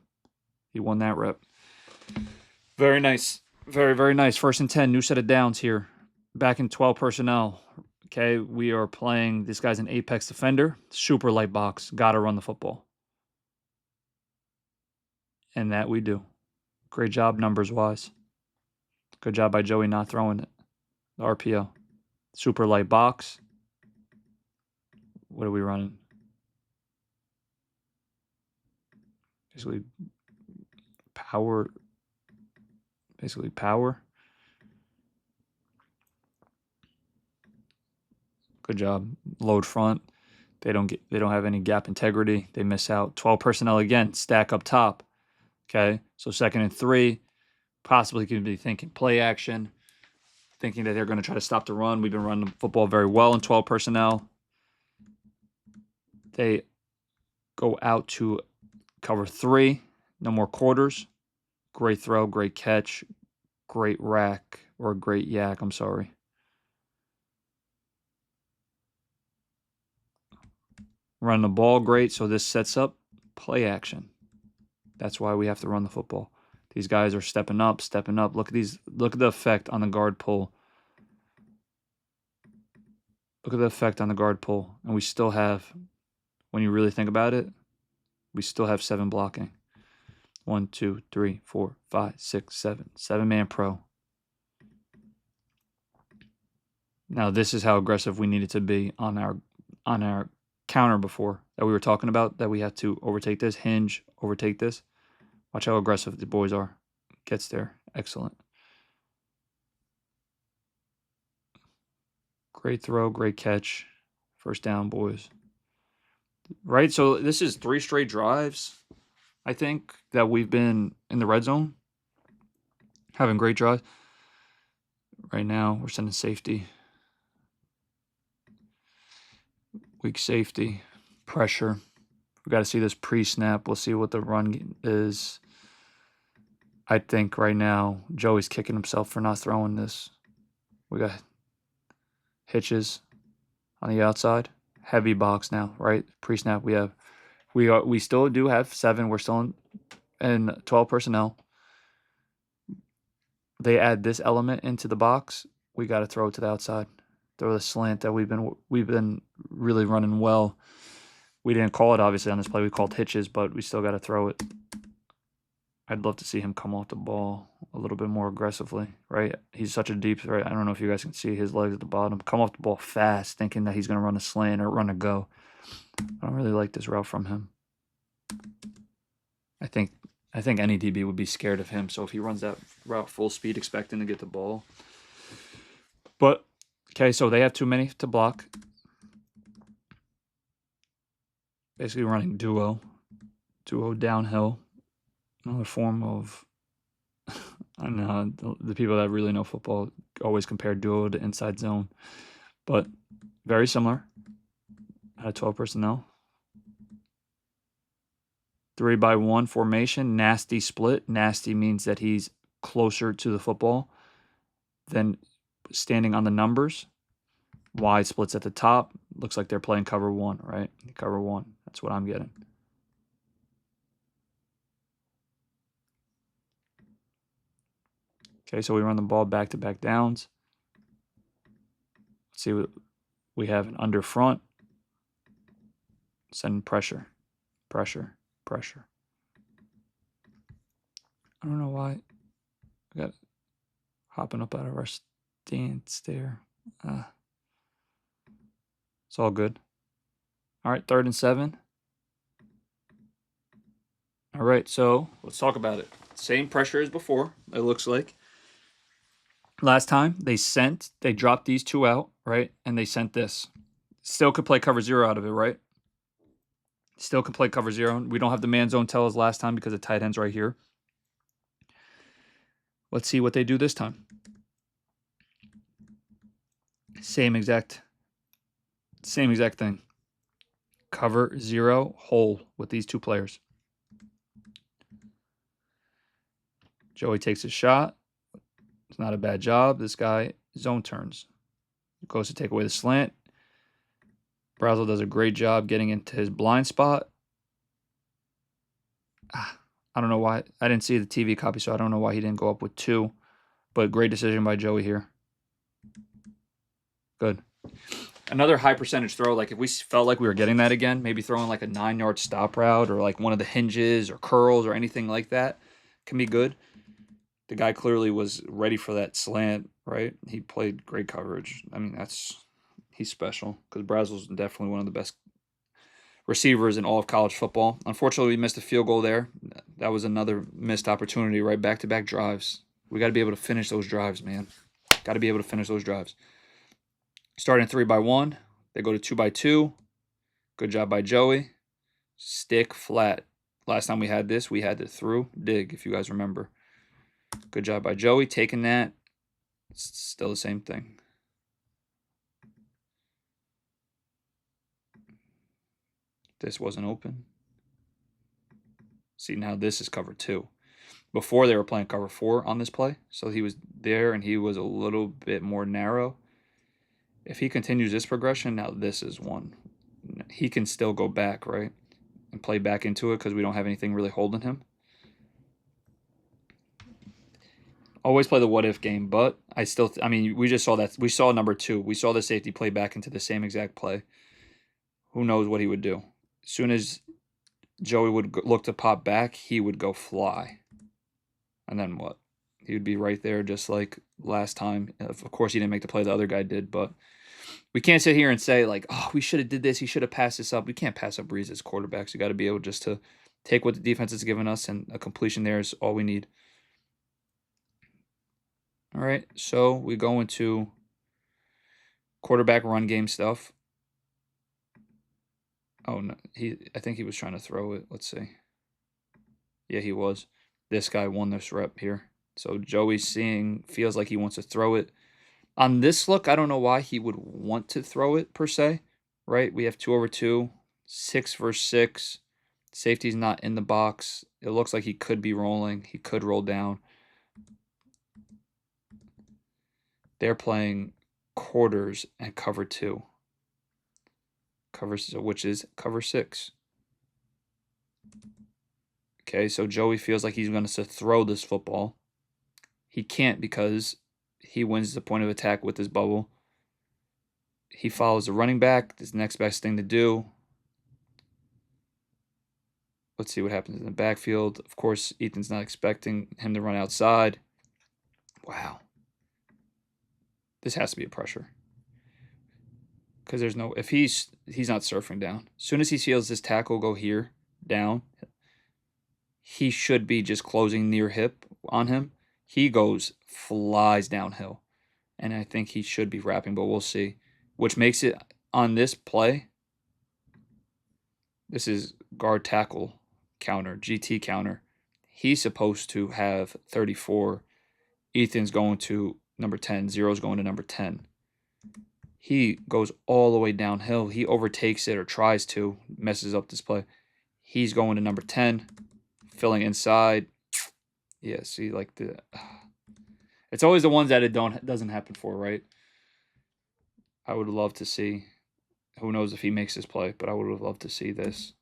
He won that rep. Very nice. Very, very nice. 1st and 10. New set of downs here. Back in 12 personnel. Okay, we are playing. This guy's an apex defender. Super light box. Got to run the football. And that we do. Great job numbers-wise. Good job by Joey not throwing it. The RPO. Super light box. What are we running? Basically power. Good job. Load front. They don't have any gap integrity. They miss out. 12 personnel again. Stack up top. Okay, so 2nd and 3. Possibly could be thinking play action, thinking that they're going to try to stop the run. We've been running the football very well in 12 personnel. They go out to cover 3. No more quarters. Great throw, great catch, great rack, or great yak, I'm sorry. Running the ball great, so this sets up play action. That's why we have to run the football. These guys are stepping up. Look at these. Look at the effect on the guard pull. And we still have, when you really think about it, we still have 7 blocking. 1, 2, 3, 4, 5, 6, 7. 7-man pro. Now this is how aggressive we needed to be on our counter before that we were talking about, that we have to overtake this, hinge, overtake this. Watch how aggressive the boys are. Gets there. Excellent. Great throw, great catch. 1st down, boys. Right, so this is 3 straight drives, I think, that we've been in the red zone. Having great drives. Right now, we're sending safety. Weak safety. Pressure. We got to see this pre-snap. We'll see what the run is. I think right now, Joey's kicking himself for not throwing this. We got hitches on the outside. Heavy box now, right? Pre-snap we still do have 7. We're still in 12 personnel. They add this element into the box. we got to throw it to the outside. Throw the slant that we've been really running well. We didn't call it, obviously, on this play. We called hitches, but we still got to throw it. I'd love to see him come off the ball a little bit more aggressively, right? He's such a deep threat. I don't know if you guys can see his legs at the bottom. Come off the ball fast, thinking that he's going to run a slant or run a go. I don't really like this route from him. I think any DB would be scared of him. So if he runs that route full speed, expecting to get the ball. But, okay, so they have too many to block. Basically running duo downhill. Another form of, I don't know, the people that really know football always compare duo to inside zone. But very similar. Out of 12 personnel. 3-by-1 formation, nasty split. Nasty means that he's closer to the football than standing on the numbers. Wide splits at the top. Looks like they're playing cover 1, right? Cover 1. That's what I'm getting. Okay, so we run the ball back-to-back downs. Let's see what we have an under front. Send pressure. Pressure. Pressure. I don't know why. We got hopping up out of our stance there. It's all good. All right, 3rd and 7. All right, so let's talk about it. Same pressure as before, it looks like. Last time they dropped these two out, right? And they sent this. Still could play cover 0 out of it, right? Still could play cover 0. We don't have the man zone tell as last time because the tight end's right here. Let's see what they do this time. Same exact thing. Cover 0 hole with these two players. Joey takes a shot. It's not a bad job. This guy zone turns. Goes to take away the slant. Brazel does a great job getting into his blind spot. I don't know why. I didn't see the TV copy, so I don't know why he didn't go up with 2. But great decision by Joey here. Good. Another high percentage throw. Like if we felt like we were getting that again, maybe throwing like a 9-yard stop route or like one of the hinges or curls or anything like that can be good. The guy clearly was ready for that slant, right? He played great coverage. I mean, he's special because Brazel's definitely one of the best receivers in all of college football. Unfortunately, we missed a field goal there. That was another missed opportunity, right? Back-to-back drives. We got to be able to finish those drives, man. Got to be able to finish those drives. Starting 3-by-1. They go to 2-by-2. Good job by Joey. Stick flat. Last time we had this, we had the through dig, if you guys remember. Good job by Joey taking that. It's still the same thing. This wasn't open. See, now this is cover 2. Before they were playing cover 4 on this play, so he was there and he was a little bit more narrow. If he continues this progression, now this is one. He can still go back, right, and play back into it because we don't have anything really holding him. Always play the what-if game, but I mean, we just saw that. We saw number 2. We saw the safety play back into the same exact play. Who knows what he would do? As soon as Joey would look to pop back, he would go fly. And then what? He would be right there just like last time. Of course, he didn't make the play the other guy did, but we can't sit here and say, like, oh, we should have did this. He should have passed this up. We can't pass up reads as quarterbacks. We got to be able just to take what the defense has given us, and a completion there is all we need. All right, so we go into quarterback run game stuff. Oh, no, I think he was trying to throw it. Let's see. Yeah, he was. This guy won this rep here. So Joey feels like he wants to throw it. On this look, I don't know why he would want to throw it per se, right? We have 2/2, 6 versus 6. Safety's not in the box. It looks like he could be rolling. He could roll down. They're playing quarters and cover 2. Which is cover 6. Okay, so Joey feels like he's going to throw this football. He can't because He wins the point of attack with his bubble. He follows the running back. This is the next best thing to do. Let's see what happens in the backfield. Of course, Ethan's not expecting him to run outside. Wow. This has to be a pressure. Because there's no, if he's not surfing down. As soon as he feels this tackle go here, down, he should be just closing near hip on him. He flies downhill. And I think he should be wrapping, but we'll see. Which makes it, on this play, this is guard tackle counter, GT counter. He's supposed to have 34. Ethan's going to number 10. Zero's going to number 10. He goes all the way downhill. He overtakes it or tries to, messes up this play. He's going to number 10, filling inside. Yeah, see, like it's always the ones that it doesn't happen for, right? I would love to see. Who knows if he makes this play, but I would have loved to see this.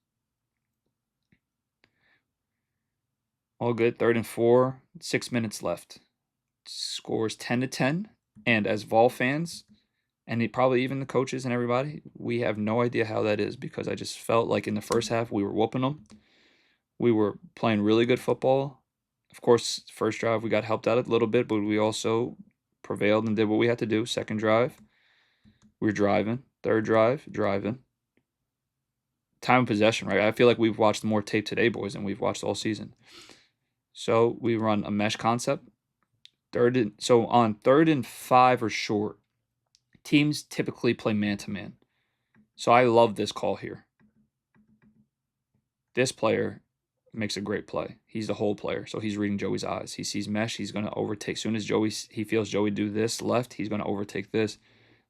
All good. 3rd and 4. 6 minutes left. Scores 10-10. And as Vol fans, and probably even the coaches and everybody, we have no idea how that is, because I just felt like in the first half we were whooping them. We were playing really good football. Of course, first drive we got helped out a little bit, but we also prevailed and did what we had to do. Second drive, we were driving. Third drive, driving. Time of possession, right? I feel like we've watched more tape today, boys, than we've watched all season. So we run a mesh concept. So on 3rd and 5 or short, teams typically play man-to-man. So I love this call here. This player makes a great play. He's the whole player, so he's reading Joey's eyes. He sees mesh. He's going to overtake. As soon as he feels Joey do this left, he's going to overtake this.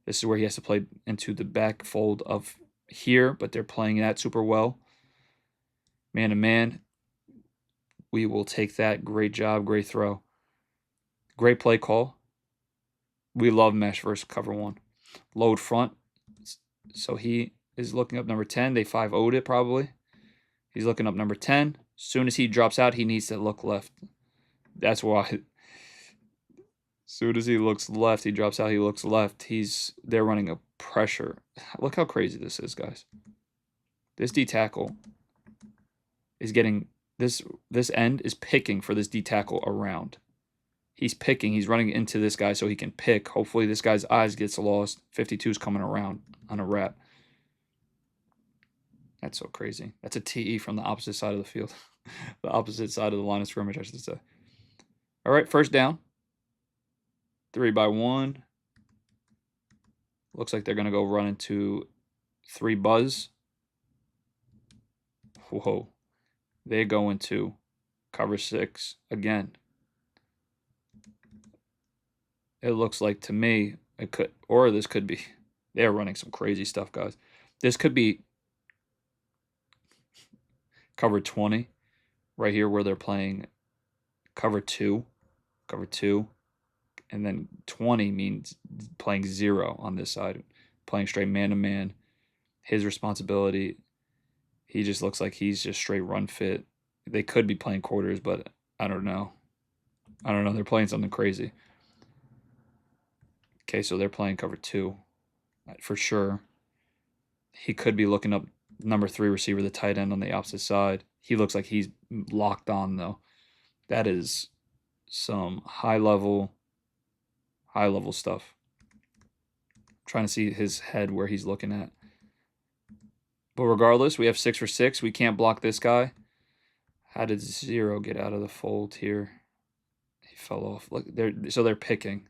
This is where he has to play into the back fold of here, but they're playing that super well. Man-to-man. We will take that. Great job. Great throw. Great play call. We love mesh versus cover 1. Load front. So he is looking up number 10. They 5-0'd it probably. He's looking up number 10. As soon as he drops out, he needs to look left. That's why. As soon as he looks left, he drops out, he looks left. They're running a pressure. Look how crazy this is, guys. This D tackle is getting this end is picking for this D tackle around. He's picking. He's running into this guy so he can pick. Hopefully this guy's eyes gets lost. 52's coming around on a wrap. That's so crazy. That's a TE from the opposite side of the field. The opposite side of the line of scrimmage, I should say. All right, first down. 3-by-1. Looks like they're going to go run into 3 buzz. Whoa. They go into cover 6 again. It looks like to me, this could be, they're running some crazy stuff, guys. This could be cover 20 right here where they're playing cover 2, and then 20 means playing 0 on this side, playing straight man-to-man. His responsibility, he just looks like he's just straight run fit. They could be playing quarters, but I don't know. They're playing something crazy. Okay, so they're playing cover 2 for sure. He could be looking up number 3 receiver, the tight end on the opposite side. He looks like he's locked on, though. That is some high-level stuff. I'm trying to see his head where he's looking at. But regardless, we have 6 for 6. We can't block this guy. How did Zero get out of the fold here? He fell off. Look, they're picking.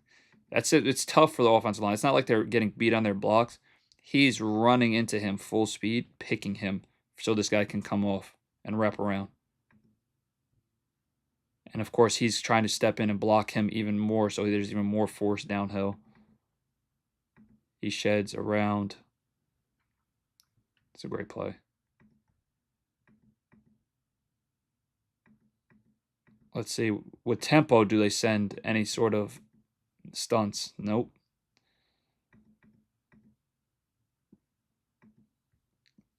That's it. It's tough for the offensive line. It's not like they're getting beat on their blocks. He's running into him full speed, picking him so this guy can come off and wrap around. And, of course, he's trying to step in and block him even more, so there's even more force downhill. He sheds around. It's a great play. Let's see. With tempo, do they send any sort of stunts? Nope.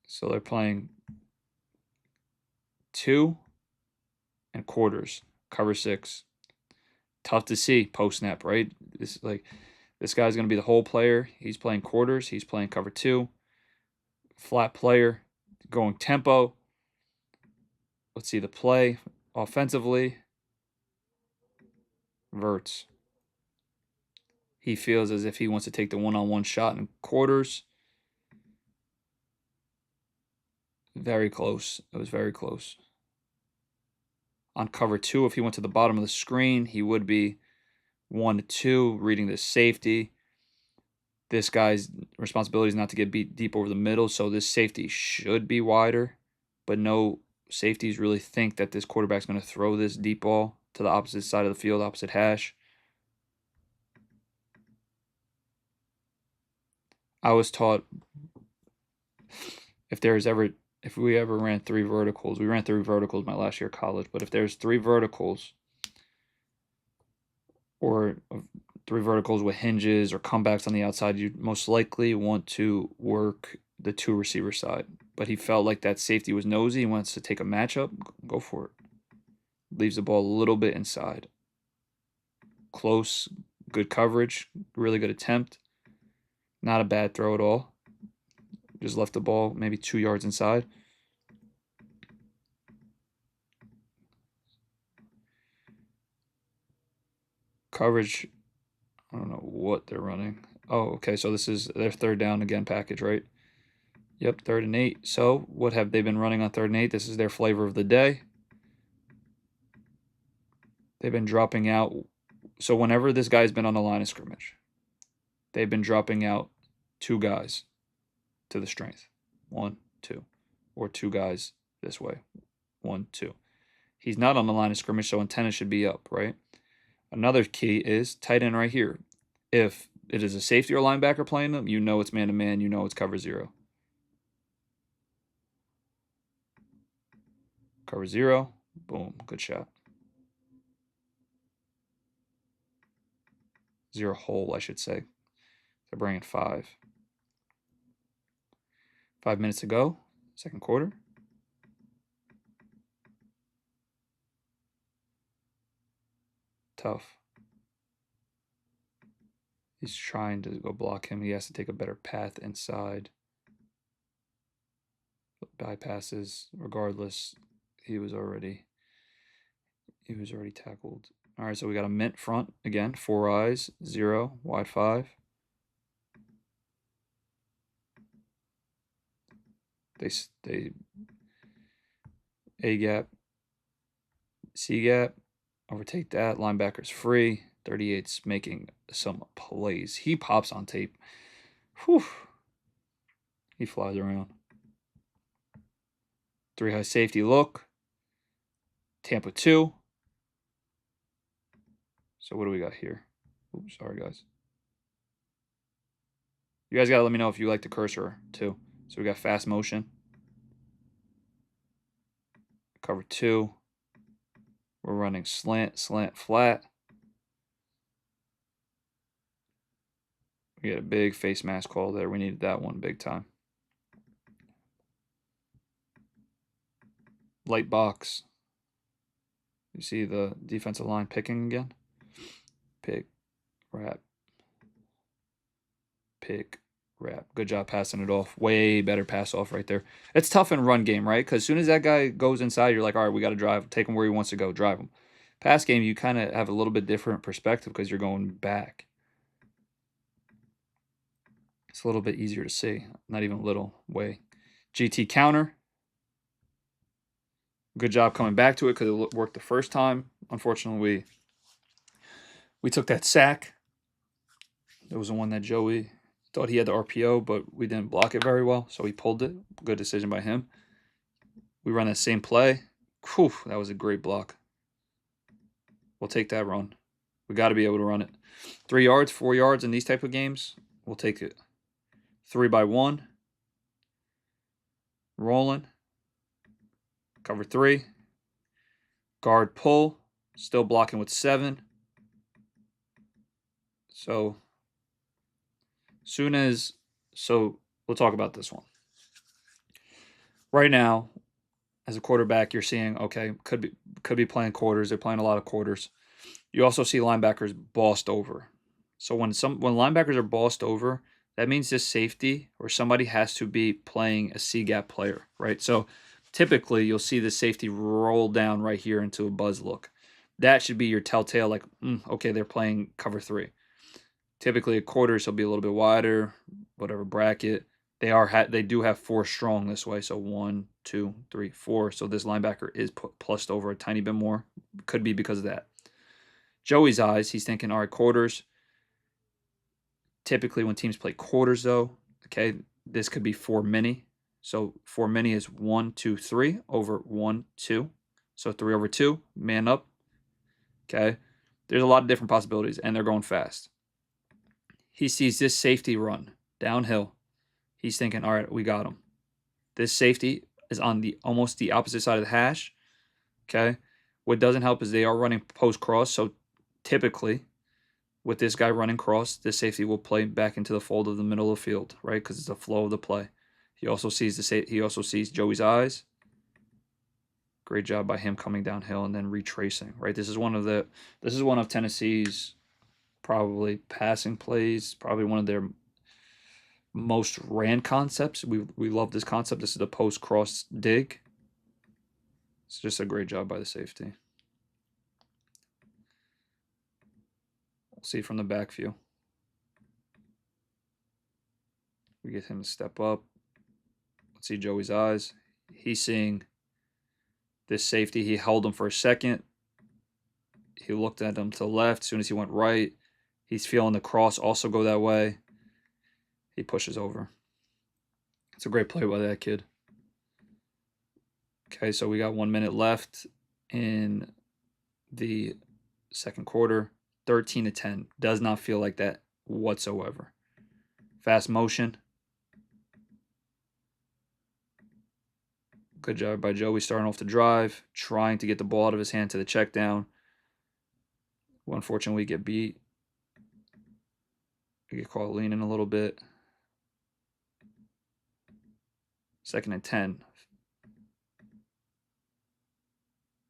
So they're playing 2 and quarters, cover 6. Tough to see post-snap, right? This guy's going to be the whole player. He's playing quarters. He's playing cover 2. Flat player, going tempo. Let's see the play offensively. Verts. He feels as if he wants to take the one-on-one shot in quarters. Very close. It was very close. On cover 2, if he went to the bottom of the screen, he would be 1-2, reading the safety. This guy's responsibility is not to get beat deep over the middle, so this safety should be wider. But no safeties really think that this quarterback's going to throw this deep ball to the opposite side of the field, opposite hash. I was taught if we ever ran 3 verticals, we ran 3 verticals my last year of college, but if there's 3 verticals or 3 verticals with hinges or comebacks on the outside, you'd most likely want to work the 2 receiver side. But he felt like that safety was nosy. He wants to take a matchup. Go for it. Leaves the ball a little bit inside. Close, good coverage, really good attempt. Not a bad throw at all. Just left the ball maybe 2 yards inside. Coverage, I don't know what they're running. Oh, okay, so this is their 3rd down again package, right? Yep, 3rd and 8. So what have they been running on 3rd and 8? This is their flavor of the day. They've been dropping out. So whenever this guy's been on the line of scrimmage, they've been dropping out 2 guys to the strength. 1, 2. Or 2 guys this way. 1, 2. He's not on the line of scrimmage, so antenna should be up, right? Another key is tight end right here. If it is a safety or linebacker playing them, you know it's man-to-man, you know it's cover 0. Cover 0. Boom. Good shot. 0 hole, I should say. They're bringing 5. 5 minutes to go. 2nd quarter. Tough. He's trying to go block him. He has to take a better path inside. Bypasses. Regardless, he was already tackled. All right, so we got a mint front again. 4 eyes, 0, wide 5. They A gap, C gap, overtake that. Linebacker's free. 38's making some plays. He pops on tape. Whew. He flies around. 3 high safety look. Tampa 2. So what do we got here? Oops, sorry, guys. You guys got to let me know if you like the cursor, too. So we got fast motion. Cover 2. We're running slant, slant, flat. We get a big face mask call there. We needed that one big time. Light box. You see the defensive line picking again? Pick, wrap. Pick, wrap. Good job passing it off. Way better pass off right there. It's tough in run game, right? Because as soon as that guy goes inside, you're like, all right, we got to drive. Take him where he wants to go. Drive him. Pass game, you kind of have a little bit different perspective because you're going back. It's a little bit easier to see. Not even a little way. GT counter. Good job coming back to it because it worked the first time. Unfortunately, we took that sack. It was the one that Joey thought he had the RPO, but we didn't block it very well, so he pulled it. Good decision by him. We run that same play. Whew, that was a great block. We'll take that run. We got to be able to run it. 3 yards, 4 yards in these type of games, we'll take it. 3 by 1. Rolling. Cover 3. Guard pull. Still blocking with 7. So we'll talk about this one. Right now, as a quarterback, you're seeing, okay, could be playing quarters. They're playing a lot of quarters. You also see linebackers bossed over. So when linebackers are bossed over, that means this safety or somebody has to be playing a C gap player, right? So typically you'll see the safety roll down right here into a buzz look. That should be your telltale, like, okay, they're playing cover 3. Typically at quarters he'll be a little bit wider, whatever bracket. They do have 4 strong this way, so 1, 2, 3, 4. So this linebacker is plussed over a tiny bit more. Could be because of that. Joey's eyes, he's thinking, all right, quarters. Typically when teams play quarters, though, okay, this could be 4 mini. So 4 mini is 1, 2, 3 over 1, 2. So 3 over 2, man up. Okay, there's a lot of different possibilities, and they're going fast. He sees this safety run downhill. He's thinking, all right, we got him. This safety is on almost the opposite side of the hash. Okay, what doesn't help is they are running post cross, so typically with this guy running cross, this safety will play back into the fold of the middle of the field, right? Because it's the flow of the play. He also sees Joey's eyes. Great job by him coming downhill and then retracing, right? This is one of Tennessee's probably passing plays, probably one of their most ran concepts. We love this concept. This is the post cross dig. It's just a great job by the safety. We'll see from the back view. We get him to step up. Let's see Joey's eyes. He's seeing this safety. He held him for a second. He looked at him to the left. As soon as he went right, he's feeling the cross also go that way. He pushes over. It's a great play by that kid. Okay, so we got 1 minute left in the second quarter. 13-10. Does not feel like that whatsoever. Fast motion. Good job by Joey starting off the drive, trying to get the ball out of his hand to the check down. Well, unfortunately, we get beat. We get caught leaning a little bit. 2nd and 10.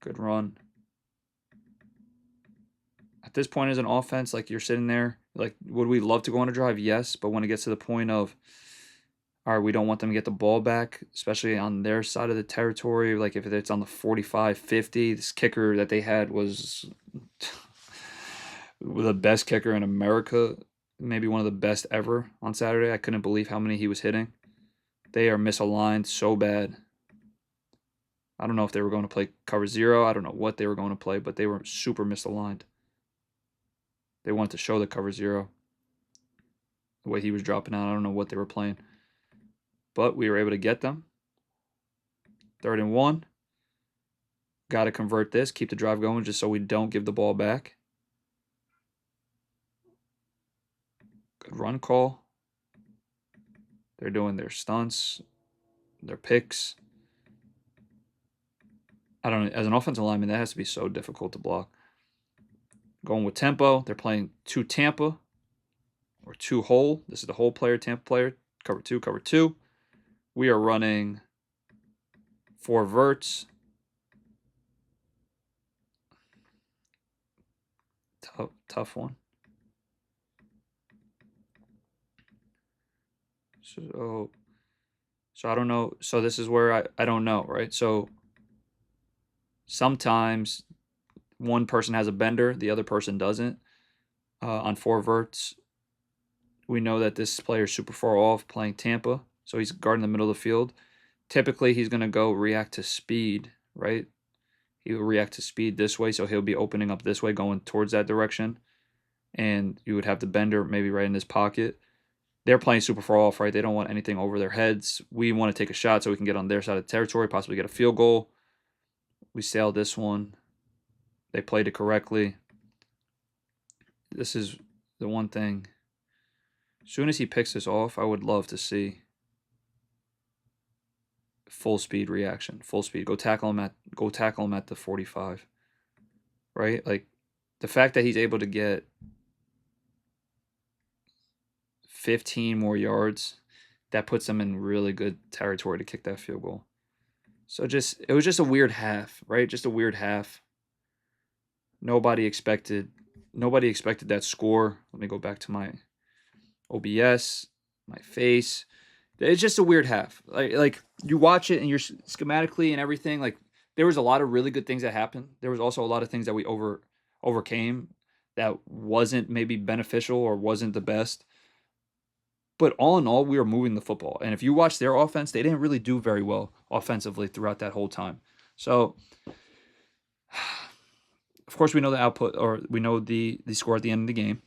Good run. At this point as an offense, like, you're sitting there, like, would we love to go on a drive? Yes, but when it gets to the point of, all right, we don't want them to get the ball back, especially on their side of the territory, like if it's on the 45, 50, this kicker that they had was the best kicker in America, maybe one of the best ever on Saturday. I couldn't believe how many he was hitting. They are misaligned so bad. I don't know if they were going to play cover 0. I don't know what they were going to play, but they were super misaligned. They wanted to show the cover 0. The way he was dropping out, I don't know what they were playing. But we were able to get them. 3rd and 1. Got to convert this, keep the drive going just so we don't give the ball back. Good run call. They're doing their stunts, their picks. I don't know. As an offensive lineman, that has to be so difficult to block. Going with tempo. They're playing 2 Tampa or 2 hole. This is the hole player, Tampa player. Cover 2, cover 2. We are running 4 verts. Tough one. So I don't know. So this is where I don't know, right? So sometimes one person has a bender, the other person doesn't. On 4 verts, we know that this player is super far off playing Tampa, so he's guarding the middle of the field. Typically, he's going to go react to speed, right? He will react to speed this way, so he'll be opening up this way, going towards that direction. And you would have the bender maybe right in this pocket. They're playing super far off, right? They don't want anything over their heads. We want to take a shot so we can get on their side of the territory, possibly get a field goal. We sailed this one. They played it correctly. This is the one thing. As soon as he picks this off, I would love to see full speed reaction. Full speed. Go tackle him at the 45. Right? Like, the fact that he's able to get 15 more yards, that puts him in really good territory to kick that field goal. So it was just a weird half, right? Just a weird half. Nobody expected that score. Let me go back to my OBS, my face. It's just a weird half. Like you watch it and you're schematically and everything. Like there was a lot of really good things that happened. There was also a lot of things that we overcame that wasn't maybe beneficial or wasn't the best. But all in all, we were moving the football. And if you watch their offense, they didn't really do very well offensively throughout that whole time. So, of course, we know the output, or we know the score at the end of the game.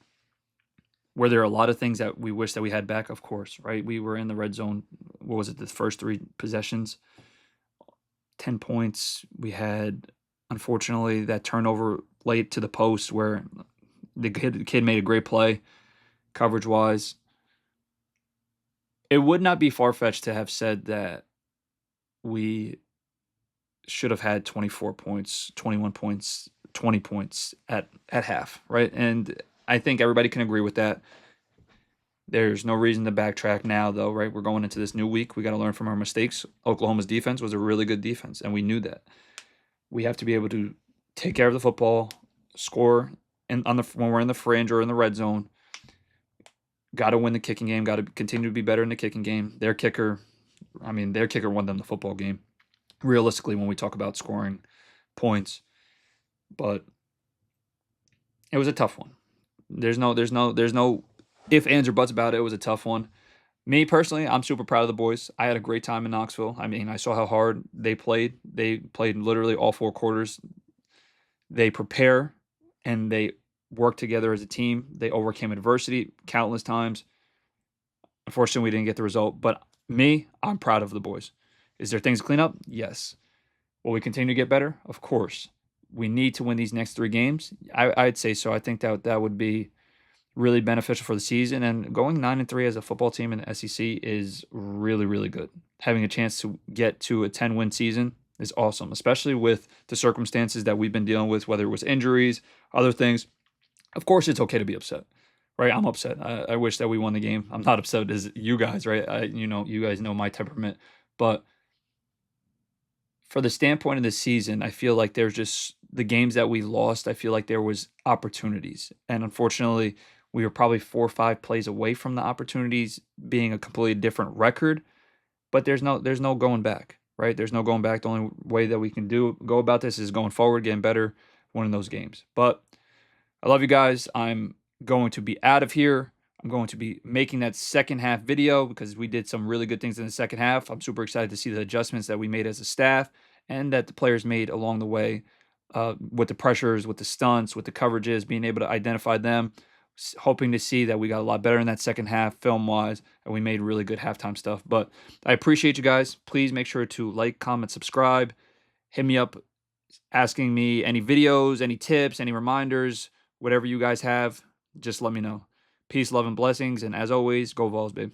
Were there a lot of things that we wish that we had back? Of course, right? We were in the red zone. What was it? The first 3 possessions, 10 points. We had, unfortunately, that turnover late to the post where the kid made a great play coverage wise. It would not be far-fetched to have said that we should have had 24 points, 21 points, 20 points at half, right? And I think everybody can agree with that. There's no reason to backtrack now, though, right? We're going into this new week. We got to learn from our mistakes. Oklahoma's defense was a really good defense, and we knew that. We have to be able to take care of the football, score, and when we're in the fringe or in the red zone. Got to win the kicking game. Got to continue to be better in the kicking game. Their kicker won them the football game. Realistically, when we talk about scoring points, but it was a tough one. There's no if, ands, or buts about it. It was a tough one. Me personally, I'm super proud of the boys. I had a great time in Knoxville. I mean, I saw how hard they played. They played literally all 4 quarters. They prepare and they work together as a team. They overcame adversity countless times. Unfortunately, we didn't get the result, but I'm proud of the boys. Is there things to clean up? Yes. Will we continue to get better? Of course. We need to win these next 3 games. I'd say so. I think that would be really beneficial for the season. And going 9-3 as a football team in the SEC is really, really good. Having a chance to get to a 10-win season is awesome, especially with the circumstances that we've been dealing with, whether it was injuries, other things. Of course, it's okay to be upset, right? I'm upset. I wish that we won the game. I'm not upset as you guys, right? You guys know my temperament. But for the standpoint of the season, I feel like there's just the games that we lost, I feel like there was opportunities. And unfortunately, we were probably 4 or 5 plays away from the opportunities being a completely different record. But there's no going back, right? There's no going back. The only way that we can go about this is going forward, getting better, winning those games. But I love you guys. I'm going to be out of here. I'm going to be making that second half video because we did some really good things in the second half. I'm super excited to see the adjustments that we made as a staff and that the players made along the way, with the pressures, with the stunts, with the coverages, being able to identify them. Hoping to see that we got a lot better in that second half film-wise, and we made really good halftime stuff. But I appreciate you guys. Please make sure to like, comment, subscribe. Hit me up asking me any videos, any tips, any reminders, whatever you guys have, just let me know. Peace, love, and blessings. And as always, go Vols, babe.